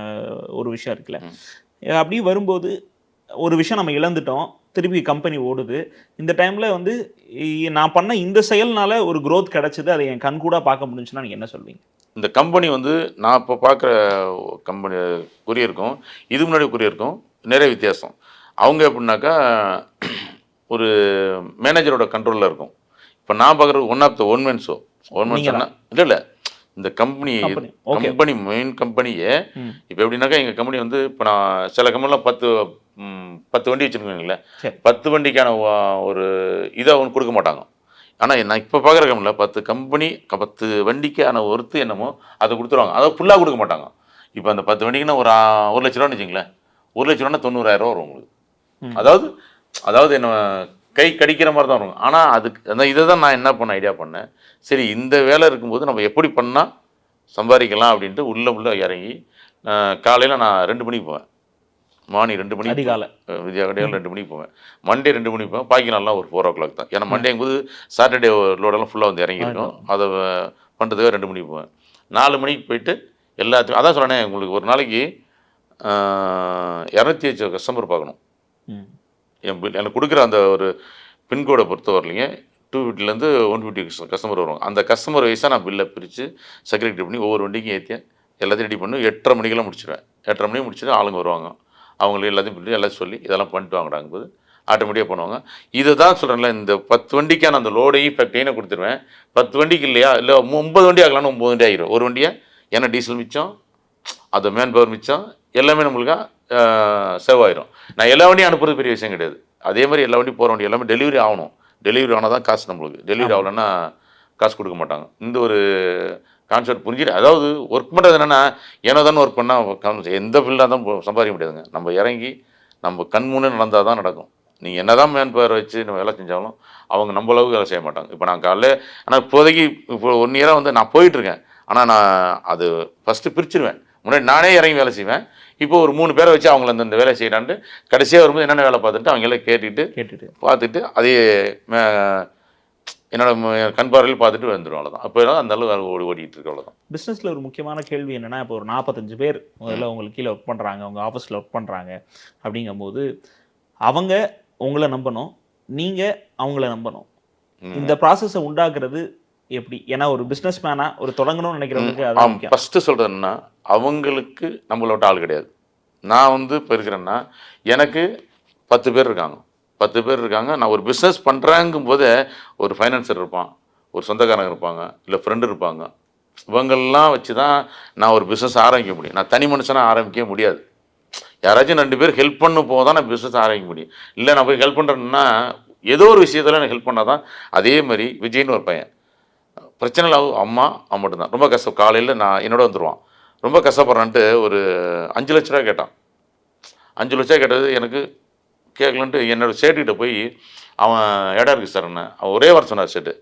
ஒரு விஷயம் இருக்குல்ல, அப்படி வரும்போது ஒரு விஷயம் நம்ம இழந்துட்டோம், திருப்பி கம்பெனி ஓடுது. இந்த டைமில் வந்து நான் பண்ண இந்த செயல்னால ஒரு க்ரோத் கிடச்சிது, அதை என் கண் கூட பார்க்க முடிஞ்சுன்னா நீங்கள் என்ன சொல்வீங்க? இந்த கம்பெனி வந்து நான் இப்போ பார்க்குற கம்பெனி கொரியருக்கும் இது முன்னாடி கொரியருக்கும் நிறைய வித்தியாசம். அவங்க எப்படின்னாக்கா ஒரு மேனேஜரோட கண்ட்ரோலில் இருக்கும். இப்போ நான் பார்க்குறது one of the one man show. இல்லை இந்த கம்பெனி மெயின் கம்பெனியே இப்போ எப்படின்னாக்கா எங்கள் கம்பெனி வந்து இப்போ நான் சில கம்பெனிலாம் 10 வண்டி வச்சுருக்கீங்களே, 10 வண்டிக்கான ஒரு இதை அவங்க கொடுக்க மாட்டாங்க. ஆனால் நான் இப்போ பார்க்குற கம்பெனியில் 10 வண்டிக்கான ஒருத்து என்னமோ அதை கொடுத்துருவாங்க. அதை ஃபுல்லாக கொடுக்க மாட்டாங்க. இப்போ அந்த 10 வண்டிக்குன்னா ஒரு 1,00,000 வச்சுங்களேன், 1,00,000 90,000 வரும் உங்களுக்கு. அதாவது என்ன கை கடிக்கிற மாதிரி தான் வரும். ஆனால் அதுக்கு அந்த இதை தான் நான் என்ன பண்ண ஐடியா பண்ணேன், சரி இந்த வேலை இருக்கும்போது நம்ம எப்படி பண்ணால் சம்பாதிக்கலாம் அப்படின்ட்டு உள்ளே இறங்கி காலையில் நான் 2 மணிக்கு போவேன். மார்னிங் 2 மணிக்கு விடியகாலையில் 2 மணிக்கு போவேன். மண்டே 2 மணிக்கு போவேன். பாக்கி நாள்லாம் ஒரு 4 o'clock தான். ஏன்னா மண்டேங்கும்போது சாட்டர்டே லோடெல்லாம் ஃபுல்லாக வந்து இறங்கிருக்கும். அதை பண்ணுறதுக்காக 2 மணிக்கு போவேன். 4 மணிக்கு போயிட்டு எல்லாத்தையும் அதான் சொன்னேன், உங்களுக்கு ஒரு நாளைக்கு 208 கஸ்டமர் பார்க்கணும். எனக்கு கொடுக்குற அந்த ஒரு பின்கோடை பொறுத்த வரலைங்க 250லேருந்து 150 கஸ்டமர் வருவாங்க. அந்த கஸ்டமர் வைஸாக நான் பில்லை பிரித்து செக்ரிகேட் பண்ணி ஒவ்வொரு வண்டிக்கும் ஏற்றி எல்லாத்தையும் ரெடி பண்ணி 8:30 மணிக்கெல்லாம் முடிச்சிடுவேன். 8:30 மணிக்கு முடிச்சுட்டு ஆளுங்க வருவாங்க. அவங்களே எல்லாத்தையும் பில்லு எல்லாம் சொல்லி இதெல்லாம் பண்ணிட்டு வாங்கடாங்கும்போது ஆட்டோமேட்டிக்காக பண்ணுவாங்க. இதை தான் சொல்கிறேன்ல, இந்த 10 வண்டிக்கான அந்த லோடையும் ஃபேக்டரியும் கொடுத்துருவேன். 10 வண்டிக்கு இல்லையா, இல்லை 9 வண்டி ஆகலான்னு 9 வண்டி ஆகிடும். ஒரு வண்டியை ஏன்னா டீசல் மிச்சம், அது மேன் பவர் மிச்சம், எல்லாமே நம்மளுக்கு சேவ் ஆயிரும். நான் எல்லா வண்டியும் அனுப்புறது பெரிய விஷயம் கிடையாது. அதே மாதிரி எல்லா வண்டியும் போகிற வண்டி எல்லாமே டெலிவரி ஆகணும். டெலிவரி ஆனால் தான் காசு நம்மளுக்கு. டெலிவரி ஆகலைன்னா காசு கொடுக்க மாட்டாங்க. இந்த ஒரு கான்செப்ட் புரிஞ்சுட்டு, அதாவது ஒர்க் பண்ணுறது என்னென்னா, ஏனோ தானே ஒர்க் பண்ணால் எந்த ஃபீல்டாக தான் சம்பாதிக்க முடியாதுங்க. நம்ம இறங்கி நம்ம கண் முன்னே நடந்தால் தான் நடக்கும். நீங்கள் என்ன தான் மேன் பவர் வச்சு நம்ம வேலை செஞ்சாலும் அவங்க நம்ம அளவுக்கு வேலை செய்ய மாட்டாங்க. இப்போ நான் காலைல, ஆனால் இப்போதைக்கு இப்போ 1 இயராக வந்து நான் போயிட்டுருக்கேன். ஆனால் நான் அது ஃபஸ்ட்டு பிரிச்சுருவேன். முன்னாடி நானே இறங்கி வேலை செய்வேன். இப்போ ஒரு 3 பேரை வச்சு அவங்கள அந்த வேலை செய்யலான்ட்டு கடைசியாக வரும்போது என்னென்ன வேலை பார்த்துட்டு அவங்க எல்லாம் கேட்டுட்டு பார்த்துட்டு அதே என்னோட கண் பார்வையில் பார்த்துட்டு வந்துடும். அவ்வளோதான். அப்போ அந்த அளவு ஓடிட்டு இருக்கு. அவ்வளோதான். பிஸ்னஸில் ஒரு முக்கியமான கேள்வி என்னென்னா, இப்போ ஒரு 45 பேர் முதல்ல உங்களுக்கு கீழே ஒர்க் பண்ணுறாங்க, உங்கள் ஆஃபீஸில் ஒர்க் பண்ணுறாங்க அப்படிங்கும்போது அவங்க உங்களை நம்பணும், நீங்கள் அவங்கள நம்பணும். இந்த ப்ராசஸை உண்டாக்குறது எப்படி? ஏன்னா ஒரு பிஸ்னஸ் மேனாக ஒரு தொடங்கணும்னு நினைக்கிறவங்களுக்கு அதான் முக்கியம். ஃபஸ்ட்டு சொல்கிறது என்னன்னா, அவங்களுக்கு நம்மளோட ஆள் கிடையாது. நான் வந்து இப்போ இருக்கிறேன்னா எனக்கு 10 பேர் இருக்காங்க. 10 பேர் இருக்காங்க. நான் ஒரு பிஸ்னஸ் பண்ணுறேங்கும் போது ஒரு ஃபைனான்சர் இருப்பான், ஒரு சொந்தக்காரங்க இருப்பாங்க, இல்லை ஃப்ரெண்டு இருப்பாங்க. இவங்கெல்லாம் வச்சு தான் நான் ஒரு பிஸ்னஸ் ஆரம்பிக்க முடியும். நான் தனி மனுஷனாக ஆரம்பிக்க முடியாது. யாராச்சும் 2 பேர் ஹெல்ப் பண்ண போக தான் நான் பிஸ்னஸ் ஆரம்பிக்க முடியும். இல்லை நான் போய் ஹெல்ப் பண்ணுறேன்னா ஏதோ ஒரு விஷயத்தில் எனக்கு ஹெல்ப் பண்ணால் தான். அதே மாதிரி விஜய்னு ஒரு பையன் பிரச்சனை இல்லை, அம்மா அவன் மட்டும்தான். ரொம்ப காலையில் நான் என்னோட வந்துடுவான். ரொம்ப கஷ்டப்படுறான்ட்டு ஒரு 5 லட்ச ரூபா கேட்டான். 5 லட்சம் கேட்டது எனக்கு கேட்கலன்ட்டு என்னோட சேட்டுக்கிட்ட போய், அவன் இடம் இருக்குது சார், அவன் ஒரே வாரம் சொன்னார் சேட்டு,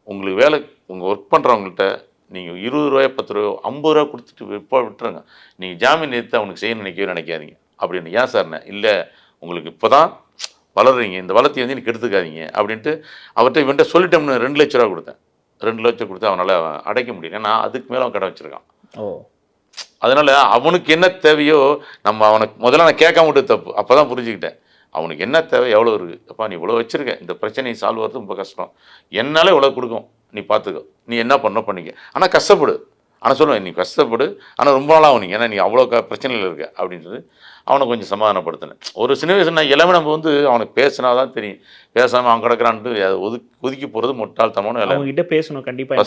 உங்களுக்கு வேலை உங்கள் ஒர்க் பண்ணுறவங்கள்ட்ட நீங்கள் 20 ரூபாயோ 10 ரூபாயோ 50 ரூபா கொடுத்துட்டு இப்போ விட்டுருங்க, நீங்கள் ஜாமீன் எடுத்து அவனுக்கு செய்யணும்னு நினைக்காதீங்க அப்படின்னு. ஏன் சார்ண்ணே? இல்லை உங்களுக்கு இப்போ தான் வளர்றீங்க, இந்த வளர்த்தி வந்து எனக்கு எடுத்துக்காதீங்க அப்படின்ட்டு அவர்கிட்ட இவன்ட்ட சொல்லிட்டோம்னு 2 லட்ச ரூபா கொடுத்தேன். 2 லட்சம் கொடுத்து அவனால் அடைக்க முடியல. ஏன்னா அதுக்கு மேலே அவன் கடை வச்சுருக்கான். அதனால் அவனுக்கு என்ன தேவையோ நம்ம அவனுக்கு முதல்ல நான் கேட்காம விட்டு தப்பு. அப்போ தான் புரிஞ்சுக்கிட்டேன் அவனுக்கு என்ன தேவை, எவ்வளோ இருக்குது. அப்பா நீ இவ்வளோ வச்சுருக்க, இந்த பிரச்சனையை சால்வ் ஆகிறது ரொம்ப கஷ்டம், என்னால் இவ்வளோ கொடுக்கும், நீ பார்த்துக்கோ, நீ என்ன பண்ணிக்க, ஆனால் கஷ்டப்படு. ஆனால் சொல்லுவேன் நீ கஷ்டப்படு, ஆனால் ரொம்ப நாளாக அவனுக்கு, ஏன்னா நீ அவ்வளோ பிரச்சனையில் இருக்க அப்படின்னு சொல்லி அவனை கொஞ்சம் சமாதானப்படுத்தினேன். ஒரு சின்ன வயசு நான் எல்லாமே நம்ம வந்து அவனுக்கு பேசினா தான் தெரியும். பேசாமல் அவன் கிடக்கிறான்ட்டு ஒதுக்கி போகிறது முட்டாள்தனமான வேலை. அவங்ககிட்ட பேசணும் கண்டிப்பாக.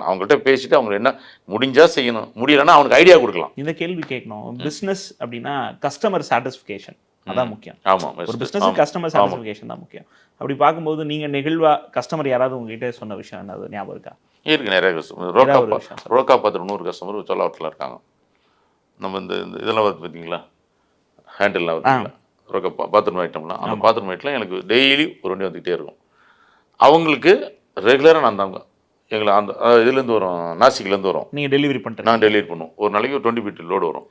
அவங்கள்ட்ட பேசிட்டு அவங்க என்ன முடிஞ்சால் செய்யணும், முடியலைன்னா அவனுக்கு ஐடியா கொடுக்கலாம். இந்த கேள்வி கேட்கணும். பிஸ்னஸ் அப்படின்னா கஸ்டமர் சாட்டிஸ்ஃபிகேஷன் அதான் முக்கியம். ஆமாம், ஒரு பிஸ்னஸ் கஸ்டமர் சாட்டிஸ்ஃபிகேஷன் தான் முக்கியம். அப்படி பார்க்கும்போது நீங்கள் நெகிழ்வா கஸ்டமர் யாராவது உங்ககிட்ட சொன்ன விஷயம் என்னது ஞாபகம் இருக்கா? இருக்குது, நிறைய கஸ்டமர். ரோக்கா பார்த்துட்டு 100 கஸ்டமர் சொல்லாவட்டில் இருக்காங்க. நம்ம இந்த இதெல்லாம் வந்து பார்த்தீங்களா, ஹேண்டில்லாம் பார்த்தீங்களா, ரோக்கா பாத்ரூம் ஐட்டம்லாம், அந்த பாத்ரூம் ஐட்டம்லாம் எனக்கு டெய்லி ஒரு வண்டி வந்துக்கிட்டே இருக்கும். அவங்களுக்கு ரெகுலராக நான் தாங்க எங்களை அந்த இதுலேருந்து வரும், நாசிக்லேருந்து வரும். நீங்கள் டெலிவரி பண்ணிட்டு? நான் டெலிவரி பண்ணுவோம். ஒரு நாளைக்கு ஒரு 20 ஃபீட் லோடு வரும்.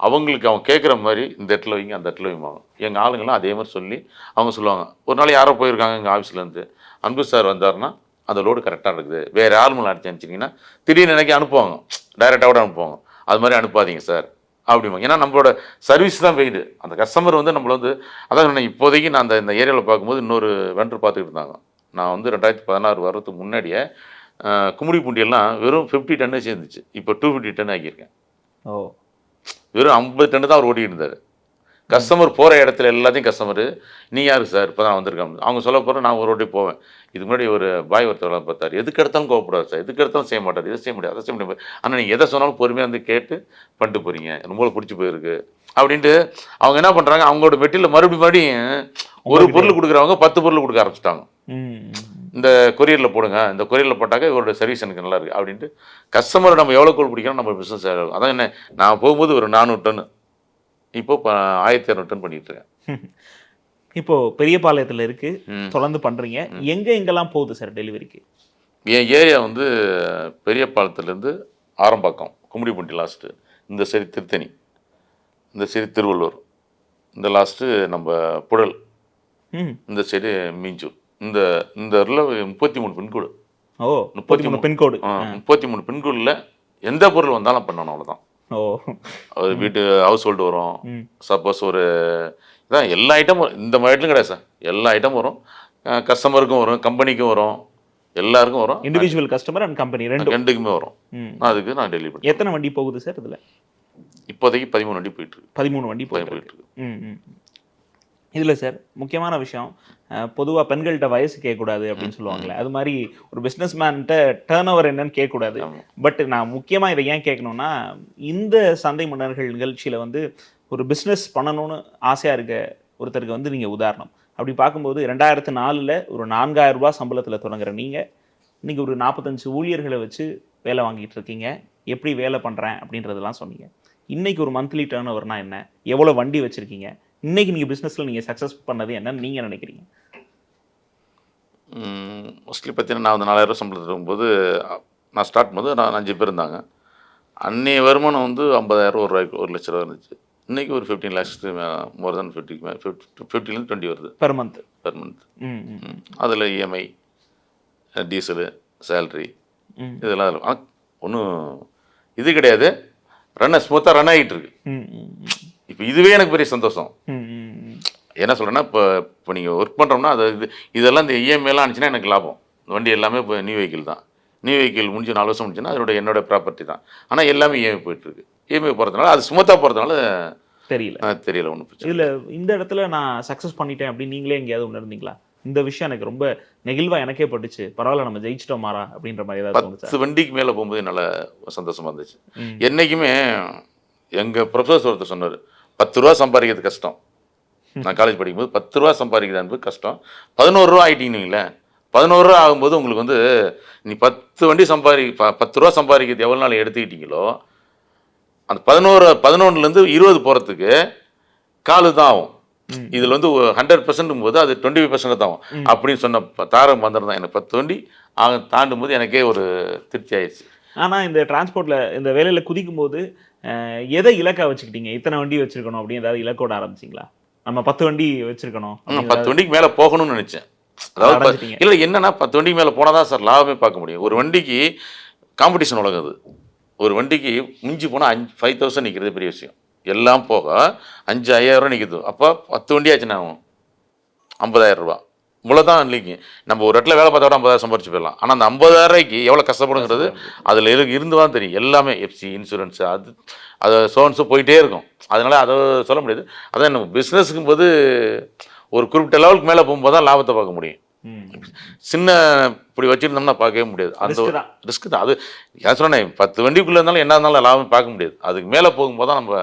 அவங்களுக்கு அவங்க கேட்குற மாதிரி இந்த இடத்துல வைங்க, அந்த இடத்துல வைப்பாங்க. எங்கள் ஆளுங்கள்லாம் அதே மாதிரி சொல்லி அவங்க சொல்லுவாங்க. ஒரு நாள் யாரோ போயிருக்காங்க எங்கள் ஆஃபீஸ்லேருந்து, அன்பு சார் வந்தாருன்னா அந்த லோடு கரெக்டாக இருக்குது, வேறு யார் மூலம் அனுப்பிச்சிங்கன்னா திடீர்னு எனக்கு அனுப்புவாங்க, டைரெக்டாக கூட அனுப்புவாங்க. அது மாதிரி அனுப்பாதீங்க சார் அப்படிம்பாங்க. ஏன்னா நம்மளோட சர்வீஸ் தான் போயிடுது. அந்த கஸ்டமர் வந்து நம்மளை வந்து அதான் இப்போதைக்கு நான் இந்த ஏரியாவில் பார்க்கும்போது இன்னொரு வெண்டர் பார்த்துக்கிட்டு இருந்தாங்க. நான் வந்து 2016 வர்றதுக்கு முன்னாடியே கும்மிடி பூண்டியெல்லாம் வெறும் 50 டன்னு சேர்ந்துச்சு. இப்போ 250 டன் ஆக்கியிருக்கேன். வெறும் 50 டன்னு தான் அவர் ஓட்டிகிட்டு இருந்தார். கஸ்டமர் போகிற இடத்துல எல்லாத்தையும் கஸ்டமரு, நீ யார் சார் இப்போ தான் வந்திருக்காங்க அவங்க சொல்ல போகிற. நான் ஒரு வாட்டி போவேன். இதுக்கு முன்னாடி ஒரு பாய் ஒருத்தவரை பார்த்தார், எதுக்கு எடுத்தாலும் கோவப்படாது சார், எதுக்கு எடுத்தாலும் செய்ய மாட்டார், இதை செய்ய முடியாது, அதை செய்ய முடியாது, ஆனால் நீங்கள் எதை சொன்னாலும் பொறுமையாக வந்து கேட்டு பண்ணிட்டு போகிறீங்க, ரொம்ப பிடிச்சி போயிருக்கு அப்படின்ட்டு. அவங்க என்ன பண்ணுறாங்க, அவங்களோட மெட்டீரியல் மறுபடியும் ஒரு பொருள் கொடுக்குறவங்க 10 பொருள் கொடுக்க ஆரம்பிச்சிட்டாங்க. இந்த கொரியரில் போடுங்க, இந்த கொரியரில் போட்டாக்க இவரோட சர்வீஸ் எனக்கு நல்லா இருக்குது அப்படின்ட்டு. கஸ்டமரை நம்ம எவ்வளோ கோல் பிடிக்கணும் நம்ம பிஸ்னஸ் ஆகும். அதான் என்ன, நான் போகும்போது ஒரு 400 டன்னு, இப்போ 1200 டன் பண்ணிட்டு இருக்கேன். இப்போ பெரியபாளையத்தில் இருக்கு, தொடர்ந்து பண்றீங்க. எங்கெல்லாம் போகுது சார் டெலிவரிக்கு? என் ஏரியா வந்து பெரியபாளையத்துலேருந்து ஆரம்பாக்கம், கும்மிடிப்பூண்டி லாஸ்ட்டு, இந்த சரி திருத்தணி, இந்த சரி திருவள்ளூர், இந்த லாஸ்ட்டு நம்ம புழல், இந்த சைடு மீஞ்சூர், இந்த 33 பின்கோடு. 33 பின்கோடு. 33 பின்கோடில் எந்த பொருள் வந்தாலும் பண்ணணும், அவ்வளோதான். அது வீட்டு ஹவுஸ் ஹோல்டு வரும். சப்போஸ் ஒரு இதான் எல்லா ஐட்டமும் இந்த மாவட்டத்திலும் கிடையாது சார், எல்லா ஐட்டமும் வரும். கஸ்டமருக்கும் வரும், கம்பெனிக்கும் வரும், எல்லாருக்கும் வரும். இண்டிவிஜுவல் கஸ்டமர் அண்ட் கம்பெனி ரெண்டுக்குமே வரும். அதுக்கு நான் டெலிவரி பண்ணுறேன். எத்தனை வண்டி போகுது சார் இதில்? இப்போதைக்கு 13 வண்டி போயிட்டு இருக்கு. 13 வண்டி போயிட்டு இருக்கு. இதில் சார் முக்கியமான விஷயம், பொதுவாக பெண்கள்கிட்ட வயசு கேட்கக்கூடாது அப்படின்னு சொல்லுவாங்களே, அது மாதிரி ஒரு பிஸ்னஸ் மேன்கிட்ட டேர்ன் ஓவர் என்னன்னு கேட்கக்கூடாது. பட் நான் முக்கியமாக இதை ஏன் கேட்கணும்னா, இந்த சந்தை மன்னர்கள் நிகழ்ச்சியில் வந்து ஒரு பிஸ்னஸ் பண்ணணும்னு ஆசையாக இருக்க ஒருத்தருக்கு வந்து நீங்கள் உதாரணம். அப்படி பார்க்கும்போது 2004 ஒரு 4000 ரூபாய் சம்பளத்தில் தொடங்குற நீங்கள் இன்றைக்கி ஒரு 45 ஊழியர்களை வச்சு வேலை வாங்கிட்டு இருக்கீங்க. எப்படி வேலை பண்ணுறேன் அப்படின்றதெல்லாம் சொன்னீங்க. இன்றைக்கி ஒரு மந்த்லி டேர்ன் ஓவர்னா என்ன, எவ்வளோ வண்டி வச்சுருக்கீங்க, இன்றைக்கி நீங்கள் பிஸ்னஸில் நீங்கள் சக்ஸஸ் பண்ணது என்னன்னு நீங்கள் நினைக்கிறீங்க? மோஸ்ட்லி பார்த்தீங்கன்னா, நான் வந்து 4000 சம்பளத்தில் இருக்கும்போது, நான் ஸ்டார்ட் பண்ணும்போது நான் 5 பேர் இருந்தாங்க. அன்றைய வருமானம் வந்து 50,000 1 லட்ச ரூபா இருந்துச்சு. இன்றைக்கி ஒரு 15 lakhs மோர் தென் 50 20 வருது பெர் மந்த். அதில் இஎம்ஐ, டீசலு, சேல்ரி இதெல்லாம் அதில். ஆனால் ஒன்றும் இது கிடையாது, ஸ்மூத்தாக ரன் ஆகிட்டு இருக்கு. இப்போ இதுவே எனக்கு பெரிய சந்தோஷம். என்ன சொல்கிறேன்னா, இப்போ நீங்கள் ஒர்க் பண்ணுறோம்னா இதெல்லாம் இந்த இஎம்ஐலாம் ஆனிச்சுன்னா எனக்கு லாபம். வண்டி எல்லாமே இப்போ நியூ வெஹிக்கிள் தான். நியூ வெஹிக்கிள் முடிஞ்சு 4 வருஷம் முடிஞ்சுன்னா என்னோட ப்ராப்பர்ட்டி தான். ஆனால் எல்லாமே இஎம்ஐ போயிட்டுருக்கு. இஎம்ஐ போகிறதுனால அது ஸ்மூத்தாக போகிறதுனால தெரியல ஒன்றும் பிரச்சனை. இதில் இந்த இடத்துல நான் சக்ஸஸ் பண்ணிட்டேன் அப்படின்னு நீங்களே எங்கேயாவது உணர்ந்தீங்களா? இந்த விஷயம் எனக்கு ரொம்ப நெகிழ்வாக எனக்கே பட்டுச்சு, பரவாயில்ல நம்ம ஜெயிச்சிட்டோம் மாறா அப்படின்ற மாதிரி ஏதாவது? 10 வண்டிக்கு மேலே போகும்போது என்னால் சந்தோஷமாக இருந்துச்சு. என்றைக்குமே எங்கள் ப்ரொஃபஸர் ஒருத்தர் சொன்னார், 10 ரூபா சம்பாதிக்கிறது கஷ்டம். நான் காலேஜ் படிக்கும்போது 10 ரூபா சம்பாதிக்கிறது கஷ்டம். 11 ரூபா ஆகிட்டீங்களே, 11 ரூபா ஆகும்போது உங்களுக்கு வந்து நீ 10 வண்டி 10 ரூபா சம்பாதிக்கிறது எவ்வளோ நாள் எடுத்துக்கிட்டீங்களோ, அந்த 11லேருந்து 20 போகிறதுக்கு காலு தான் ஆகும். இதில் வந்து 100% போது அது 25% தான் ஆகும் அப்படின்னு சொன்ன தாரக மந்திரம் தான் எனக்கு 10 வண்டி தாண்டும் போது எனக்கே ஒரு திருப்தி ஆயிடுச்சு. ஆனால் இந்த டிரான்ஸ்போர்ட்டில் இந்த வேலையில் குதிக்கும் போது எதை இலக்கா வச்சுக்கிட்டீங்க? இத்தனை வண்டி வச்சுருக்கணும் அப்படின்னு ஏதாவது இலக்கோட ஆரம்பிச்சிங்களா? நம்ம 10 வண்டி வச்சுருக்கணும், 10 வண்டிக்கு மேலே போகணும்னு நினச்சேன். அதாவது இல்லை என்னன்னா, 10 வண்டிக்கு மேலே போனால் தான் சார் லாபமே பார்க்க முடியும். ஒரு வண்டிக்கு காம்படிஷன் உலகுது. ஒரு வண்டிக்கு மிஞ்சி போனால் 5,000 நிற்கிறது பெரிய விஷயம். எல்லாம் போக 5,000 நிற்குது. அப்போ 10 வண்டி ஆச்சுன்னா ஆகும் 50,000 ரூபா. இவ்வளோதான் இல்லைங்க. நம்ம ஒரு இடத்துல வேலை பார்த்தா கூட 50,000 சம்பாரிச்சு போயிடலாம். ஆனால் அந்த 50,000 எவ்வளோ கஷ்டப்படுங்கிறது அதில் இருந்து தான் தெரியும். எல்லாமே எஃப்சி, இன்சூரன்ஸு, அது சோன்ஸு போயிட்டே இருக்கும். அதனால் அதை சொல்ல முடியாது. அதான் நம்ம பிஸ்னஸுக்கும் போது ஒரு குறிப்பிட்ட லெவலுக்கு மேலே போகும்போது தான் லாபத்தை பார்க்க முடியும். சின்ன இப்படி வச்சுருந்தோம்னா பார்க்கவே முடியாது. அந்த ரிஸ்க் தான் அது. ஏன் சொன்னேன், 10 வண்டிக்குள்ளே இருந்தாலும் என்ன இருந்தாலும் லாபம் பார்க்க முடியாது. அதுக்கு மேலே போகும்போது தான் நம்ம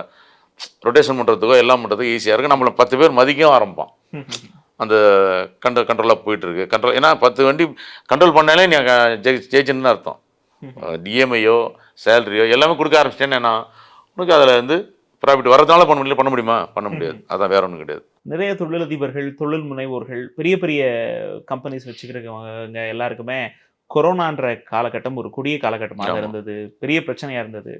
ரொட்டேஷன் பண்ணுறதுக்கோ எல்லாம் பண்ணுறதுக்கோ ஈஸியாக இருக்குது. நம்மளை 10 பேர் மதிக்கவும் ஆரம்பிப்போம். அந்த கண்ட்ரோலாக போயிட்டுருக்கு. ஏன்னா 10 வண்டி கண்ட்ரோல் பண்ணாலே நீ ஜெயிச்சுன்னு அர்த்தம். டிஎம்ஐயோ சேலரியோ எல்லாமே கொடுக்க ஆரம்பிச்சிட்டேன்னா உனக்கு அதில் வந்து ப்ராஃபிட் வரதுனால பண்ண முடியுமா? பண்ண முடியாது. அதான் வேற ஒன்றும் கிடையாது. நிறைய தொழிலதிபர்கள், தொழில் முனைவோர்கள், பெரிய பெரிய கம்பெனிஸ் வச்சுக்கிறவங்க எல்லாருக்குமே கொரோனான்ற காலகட்டம் ஒரு கொடிய காலகட்டமாக இருந்தது. பெரிய பிரச்சனையாக இருந்தது.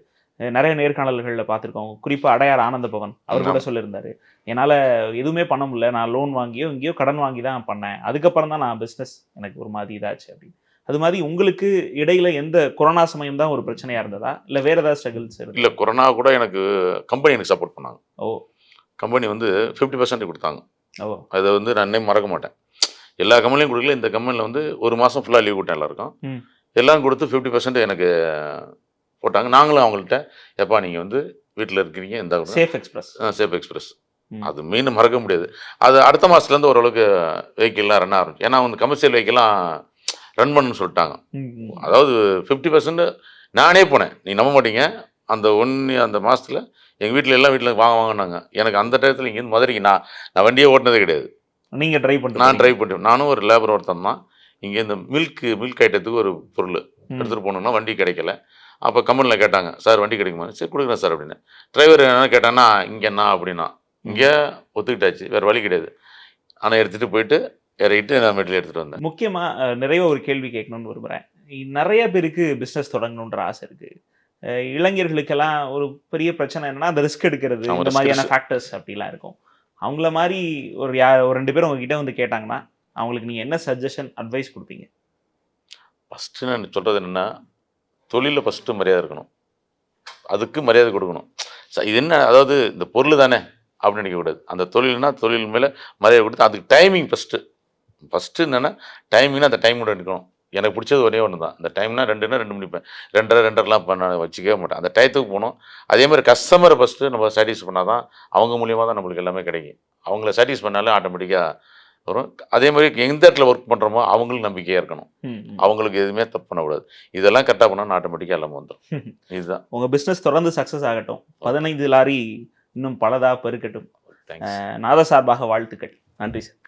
நிறைய நேர்காணல்களில் பார்த்துருக்கோம். குறிப்பாக அடையார் ஆனந்த பவன் அவர் கூட சொல்லியிருந்தாரு, என்னால் எதுவுமே பண்ண முடியல, நான் லோன் வாங்கியோ இங்கேயோ கடன் வாங்கி தான் பண்ணேன், அதுக்கப்புறம் தான் நான் பிஸ்னஸ் எனக்கு ஒரு மாதிரி இதாச்சு அப்படின்னு. அது மாதிரி உங்களுக்கு இடையில எந்த கொரோனா சமயம் தான் ஒரு பிரச்சனையாக இருந்ததா, இல்லை வேறு ஏதாவது ஸ்ட்ரகிள்ஸ்? இல்லை, கொரோனா கூட எனக்கு கம்பெனி சப்போர்ட் பண்ணாங்க. கம்பெனி வந்து 50% கொடுத்தாங்க. அதை வந்து நான் இன்னும் மறக்க மாட்டேன். எல்லா கம்பெனிலையும் கொடுக்கல, இந்த கம்பெனியில் வந்து 1 மாதம் ஃபுல்லாக லீவ் விட்டேன் எல்லாருக்கும். எல்லாம் கொடுத்து 50% எனக்கு போட்டாங்க. நாங்களும் அவங்கள்ட்ட, எப்பா நீங்கள் வந்து வீட்டில் இருக்கிறீங்க, இந்த சேஃப் எக்ஸ்பிரஸ் அது மெயின் மறக்க முடியாது. அது அடுத்த மாதத்துலேருந்து ஓரளவுக்கு வெஹிக்கிள்லாம் ரன் ஆரம்பிச்சு. ஏன்னா வந்து கமர்ஷியல் வெஹிக்கிள்லாம் ரன் பண்ணுன்னு சொல்லிட்டாங்க. அதாவது 50% நானே போனேன். நீ நம்ப மாட்டீங்க, அந்த மாதத்தில் எங்கள் வீட்டில் வாங்கினாங்க. எனக்கு அந்த டயத்தில் இங்கேருந்து மதுரைக்கு நான் வண்டியே ஓட்டினதே கிடையாது. நீங்கள் நான் ட்ரைவ் பண்ணிட்டேன். நானும் ஒரு லேபர் ஒருத்தன் தான். இங்கே இந்த மில்க் ஐட்டத்துக்கு ஒரு பொருள் எடுத்துகிட்டு போகணுன்னா வண்டி கிடைக்கல. அப்போ கம்பெனியில் கேட்டாங்க, சார் வண்டி கிடைக்குமா? சரி கொடுக்குறேன் சார் அப்படின்னு. டிரைவர் என்ன கேட்டான்னா, இங்கே என்ன அப்படின்னா, இங்கே ஒத்துக்கிட்டாச்சு, வேறு வழி கிடையாது. ஆனால் எடுத்துகிட்டு போயிட்டு இறக்கிட்டு நான் மெட்டீரியல் எடுத்துகிட்டு வந்தேன். முக்கியமாக நிறைய ஒரு கேள்வி கேட்கணும்னு விரும்புகிறேன். நிறைய பேருக்கு பிஸ்னஸ் தொடங்கணுன்ற ஆசை இருக்குது. இளைஞர்களுக்கெல்லாம் ஒரு பெரிய பிரச்சனை என்னன்னா, அந்த ரிஸ்க் எடுக்கிறது, இந்த மாதிரியான ஃபேக்டர்ஸ் அப்படிலாம் இருக்கும். அவங்கள மாதிரி ஒரு 2 பேரும் உங்ககிட்ட வந்து கேட்டாங்கன்னா அவங்களுக்கு நீங்கள் என்ன சஜஷன், அட்வைஸ் கொடுப்பீங்க? ஃபஸ்ட்டு நான் சொல்கிறது என்னென்னா, தொழிலில் ஃபஸ்ட்டு மரியாதை இருக்கணும். அதுக்கு மரியாதை கொடுக்கணும். இது என்ன, அதாவது இந்த பொருள் தானே அப்படின்னு நினைக்கக்கூடாது. அந்த தொழில்னா தொழில் மேலே மரியாதை கொடுத்து அதுக்கு டைமிங் ஃபஸ்ட்டு. ஃபஸ்ட்டு என்னென்னா டைமிங்னா அந்த டைமோட இருக்கணும். எனக்கு பிடிச்சது ஒரே ஒன்று தான். இந்த டைம்னா 2ன்னா 2 முடிப்பேன். 2:30 நான் வச்சுக்கவே மாட்டேன். அந்த டயத்துக்கு போகணும். அதேமாதிரி கஸ்டமரை ஃபஸ்ட்டு நம்ம சாட்டிஸ்ஃபை பண்ணால் தான் அவங்க மூலியமாக தான் நம்மளுக்கு எல்லாமே கிடைக்கும். அவங்கள சாட்டிஸ் பண்ணாலே ஆட்டோமேட்டிக்காக வரும். அதேமாதிரி எந்த இடத்துல ஒர்க் பண்ணுறோமோ அவங்களுக்கு நம்பிக்கையாக இருக்கணும். அவங்களுக்கு எதுவுமே தப்பு பண்ணக்கூடாது. இதெல்லாம் கரெக்டாக பண்ணால் ஆட்டோமேட்டிக்காக எல்லாமே வந்துடும். இதுதான். உங்கள் பிஸ்னஸ் தொடர்ந்து சக்ஸஸ் ஆகட்டும். 15 லாரி இன்னும் பலதாக பெருக்கட்டும். தேங்க்ஸ். நாத சார்பாக வாழ்த்துக்கள். நன்றி சார்.